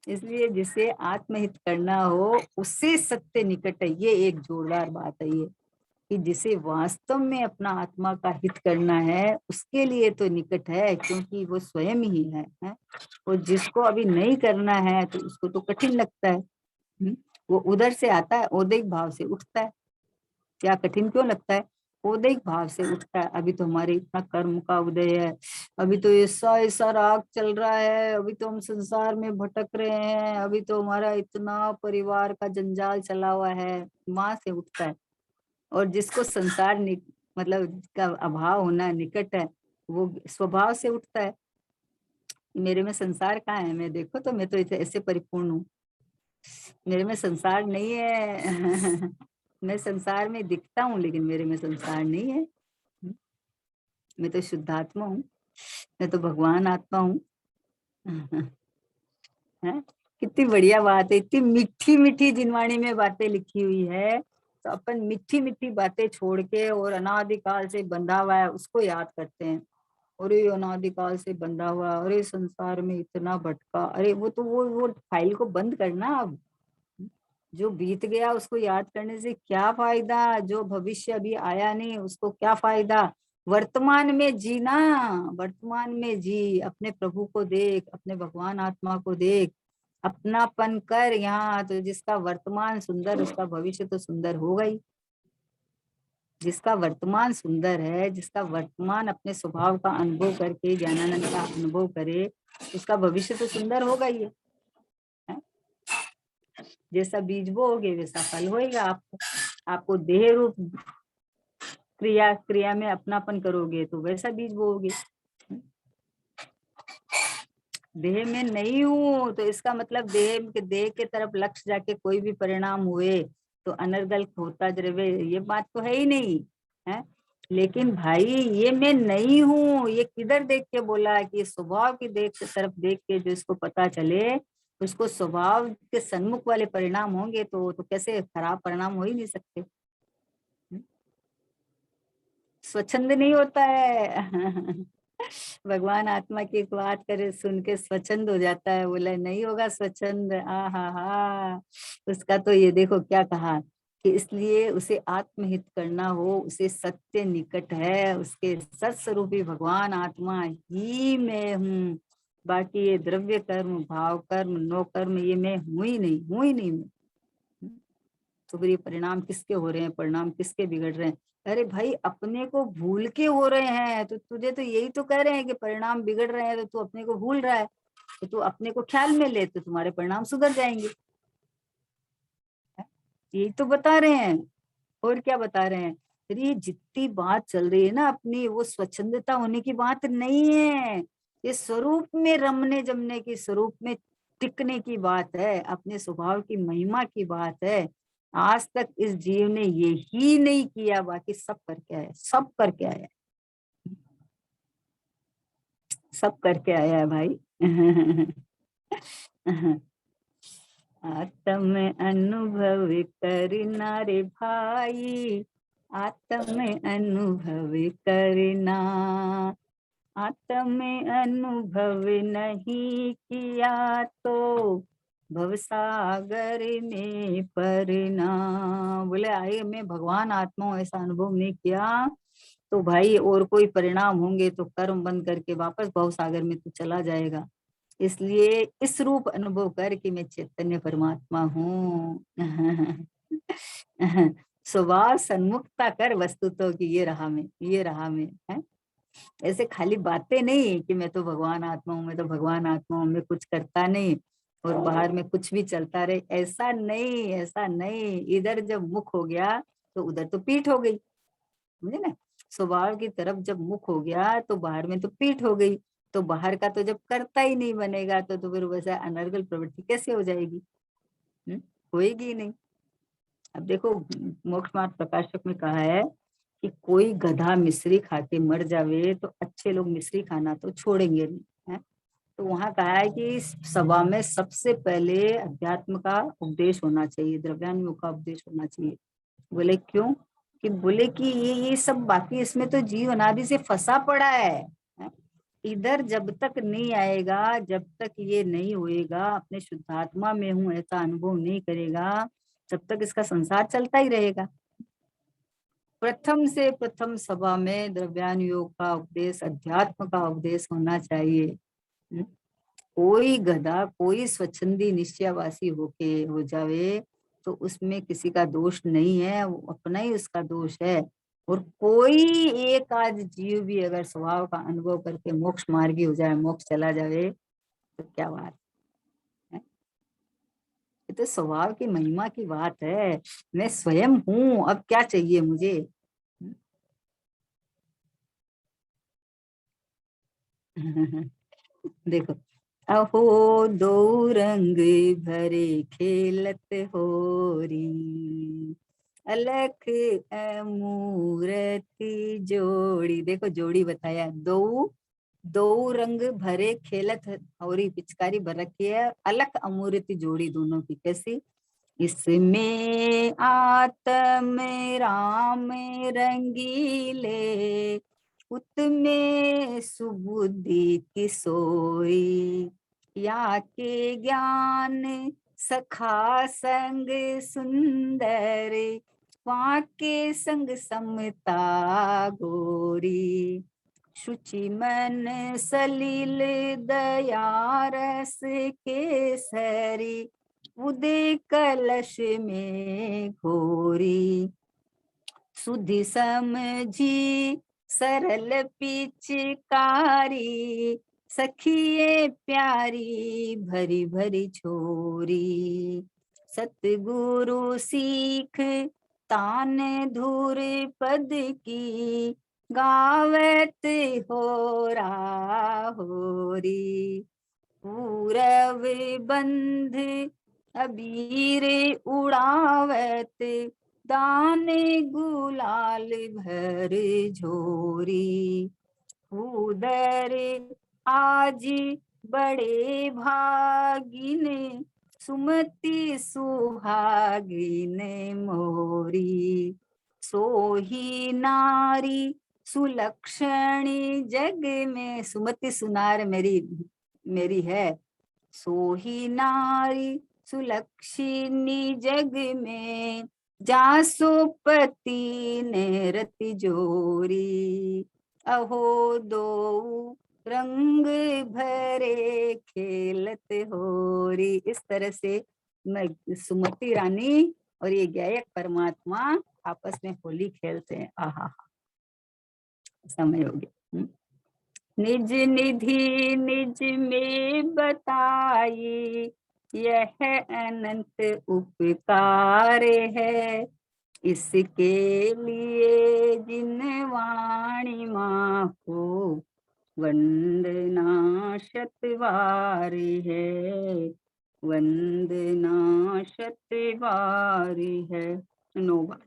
इसलिए जिसे आत्महित करना हो उससे सत्य निकट है, ये एक जोरदार बात है ये, कि जिसे वास्तव में अपना आत्मा का हित करना है उसके लिए तो निकट है, क्योंकि वो स्वयं ही है? और जिसको अभी नहीं करना है तो उसको तो कठिन लगता है। वो उधर से आता है, औदैहिक भाव से उठता है, क्या कठिन क्यों लगता है, औदैहिक भाव से उठता है। अभी तो हमारे इतना कर्म का उदय है, अभी तो ऐसा ऐसा राग चल रहा है, अभी तो हम संसार में भटक रहे हैं, अभी तो हमारा इतना परिवार का जंजाल चला हुआ है, वहां से उठता है। और जिसको संसार मतलब का अभाव होना निकट है, वो स्वभाव से उठता है, मेरे में संसार कहाँ है, मैं देखो तो मैं तो ऐसे परिपूर्ण हूँ, मेरे में संसार नहीं है। मैं संसार में दिखता हूँ लेकिन मेरे में संसार नहीं है, मैं तो शुद्धात्मा हूँ। मैं तो भगवान आत्मा हूँ। है कितनी बढ़िया बात है, इतनी मीठी मीठी जिनवाणी में बातें लिखी हुई है। तो अपन मीठी मीठी बातें छोड़ के और अनादिकाल से बंधा हुआ है उसको याद करते हैं। अरे अनादिकाल से बंधा हुआ, अरे संसार में इतना भटका, अरे वो तो वो फाइल को बंद करना अब। जो बीत गया उसको याद करने से क्या फायदा, जो भविष्य अभी आया नहीं उसको क्या फायदा। वर्तमान में जीना, वर्तमान में जी, अपने प्रभु को देख, अपने भगवान आत्मा को देख, अपनापन कर यहाँ। तो जिसका वर्तमान सुंदर उसका भविष्य तो सुंदर होगा ही। जिसका वर्तमान सुंदर है, जिसका वर्तमान अपने स्वभाव का अनुभव करके ज्ञानानंद का अनुभव करे, उसका भविष्य तो सुंदर होगा ही है। जैसा बीज बोओगे वैसा फल होएगा आपको। आपको देह रूप क्रिया क्रिया में अपनापन करोगे तो वैसा बीज बोओगे। देह में नहीं हूँ तो इसका मतलब देह के तरफ लक्ष्य जाके कोई भी परिणाम हुए तो अनर्गल होता रहे, ये बात तो है ही नहीं है। लेकिन भाई ये मैं नहीं हूँ, ये किधर देख के बोला कि स्वभाव की तरफ देख के जो इसको पता चले, उसको स्वभाव के सन्मुख वाले परिणाम होंगे तो कैसे खराब परिणाम हो ही नहीं सकते। स्वच्छंद नहीं होता है। भगवान आत्मा की एक बात करे सुन के स्वच्छंद हो जाता है, बोला नहीं होगा स्वच्छंद। आ हा हा, उसका तो ये देखो क्या कहा कि इसलिए उसे आत्महित करना हो, उसे सत्य निकट है, उसके सत्स्वरूपी भगवान आत्मा ही मैं हूँ। बाकी ये द्रव्य कर्म, भाव कर्म, नो कर्म, ये मैं हूं ही नहीं, हूं ही नहीं मैं। तो फिर ये परिणाम किसके हो रहे हैं, परिणाम किसके बिगड़ रहे हैं। अरे भाई अपने को भूल के हो रहे हैं, तो तुझे तो यही तो कह रहे हैं कि परिणाम बिगड़ रहे हैं, तो तू अपने को भूल रहा है। तो तू अपने को ख्याल में ले तो तुम्हारे परिणाम सुधर जाएंगे। यही तो बता रहे हैं, और क्या बता रहे हैं। फिर ये जितनी बात चल रही है ना अपनी, वो स्वच्छंदता होने की बात नहीं है। ये स्वरूप में रमने जमने की, स्वरूप में टिकने की बात है, अपने स्वभाव की महिमा की बात है। आज तक इस जीव ने ये ही नहीं किया, बाकी सब करके आया, सब करके आया, सब करके आया है भाई। आत्म अनुभव करना रे भाई, आत्म अनुभव करना। आत्म अनुभव नहीं किया तो भवसागर में परना। बोले आए मैं भगवान आत्मा हूं, ऐसा अनुभव नहीं किया तो भाई और कोई परिणाम होंगे तो कर्म बंद करके वापस भवसागर में तू चला जाएगा। इसलिए इस रूप अनुभव कर कि मैं चैतन्य परमात्मा हूँ। स्वभाव सन्मुखता कर वस्तु तो कि ये रहा मैं, ये रहा मैं है। ऐसे खाली बातें नहीं कि मैं तो भगवान आत्मा हूँ, मैं तो भगवान आत्मा हूँ, मैं कुछ करता नहीं और बाहर में कुछ भी चलता रहे, ऐसा नहीं, ऐसा नहीं। इधर जब मुख हो गया तो उधर तो पीठ हो गई, समझे ना। स्वभाव की तरफ जब मुख हो गया तो बाहर में तो पीठ हो गई। तो बाहर का तो जब करता ही नहीं बनेगा तो फिर वैसा अनर्गल प्रवृत्ति कैसे हो जाएगी। होएगी ही नहीं। अब देखो मोक्ष मार्ग प्रकाशक में कहा है कि कोई गधा मिश्री खा के मर जावे तो अच्छे लोग मिश्री खाना तो छोड़ेंगे नहीं है। तो वहां कहा है कि इस सभा में सबसे पहले अध्यात्म का उपदेश होना चाहिए, द्रव्यानुयोग का उपदेश होना चाहिए। बोले क्यों, कि बोले कि ये सब बाकी इसमें तो जीव अनादि से फंसा पड़ा है। इधर जब तक नहीं आएगा, जब तक ये नहीं होएगा, अपने शुद्धात्मा में हूँ ऐसा अनुभव नहीं करेगा, जब तक इसका संसार चलता ही रहेगा। प्रथम से प्रथम सभा में द्रव्यानुयोग का उपदेश, अध्यात्म का उपदेश होना चाहिए। कोई गधा, कोई स्वच्छंदी निश्चयवासी होके हो जावे तो उसमें किसी का दोष नहीं है, वो अपना ही उसका दोष है। और कोई एक आध जीव भी अगर स्वभाव का अनुभव करके मोक्ष मार्गी हो जाए, मोक्ष चला जावे तो क्या बात है। ये तो स्वभाव की महिमा की बात है। मैं स्वयं हूँ, अब क्या चाहिए मुझे। देखो, अहो दो रंग भरे खेलत होरी, अलख अमूरति जोड़ी। देखो जोड़ी बताया, दो दो रंग भरे खेलत और पिचकारी भर रखी है, अलग अमूर्त जोड़ी दोनों की। कैसी? इसमें आत्म राम रंगीले, उत्मे सुबुद्धि किशोरी, या के ज्ञान सखा संग सुंदर, वहाँ के संग समता गोरी। शुचि मन सलील दया रस केसरी, उदय कलश में घोरी। सुधि समझी सरल पिचकारी, सखिए प्यारी भरी भरी छोरी। सतगुरु सीख तान धूर पद की, गावत हो होरी। पूरव बंध अबीर उड़ावत, दाने गुलाल भर झोरी। उदर आज बड़े भागिन, सुमति सुहागिन मोरी। सोही नारी सुलक्षणी जग में, सुमति सुनार मेरी है। सोही नारी सुलक्षणी जग में, जासो पति ने रति जोरी। अहो दो रंग भरे खेलत होरी। इस तरह से सुमति रानी और ये गायक परमात्मा आपस में होली खेलते हैं। आहा, समय हो गया। निज निधि निज में बताई, यह अनंत उपकार है। इसके लिए जिन वाणी माँ को, वंदना शतवार है, वंदना शतवार है। 9 बार।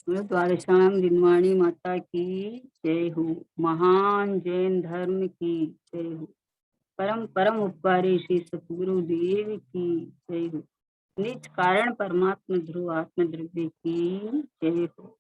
द्वादशांग जिनवाणी माता की जय हो। महान जैन धर्म की जय हो। परम परम उपकारी श्री सतगुरु देव की जय हो। निज कारण परमात्मा ध्रुव आत्म द्रव्य की जय हो।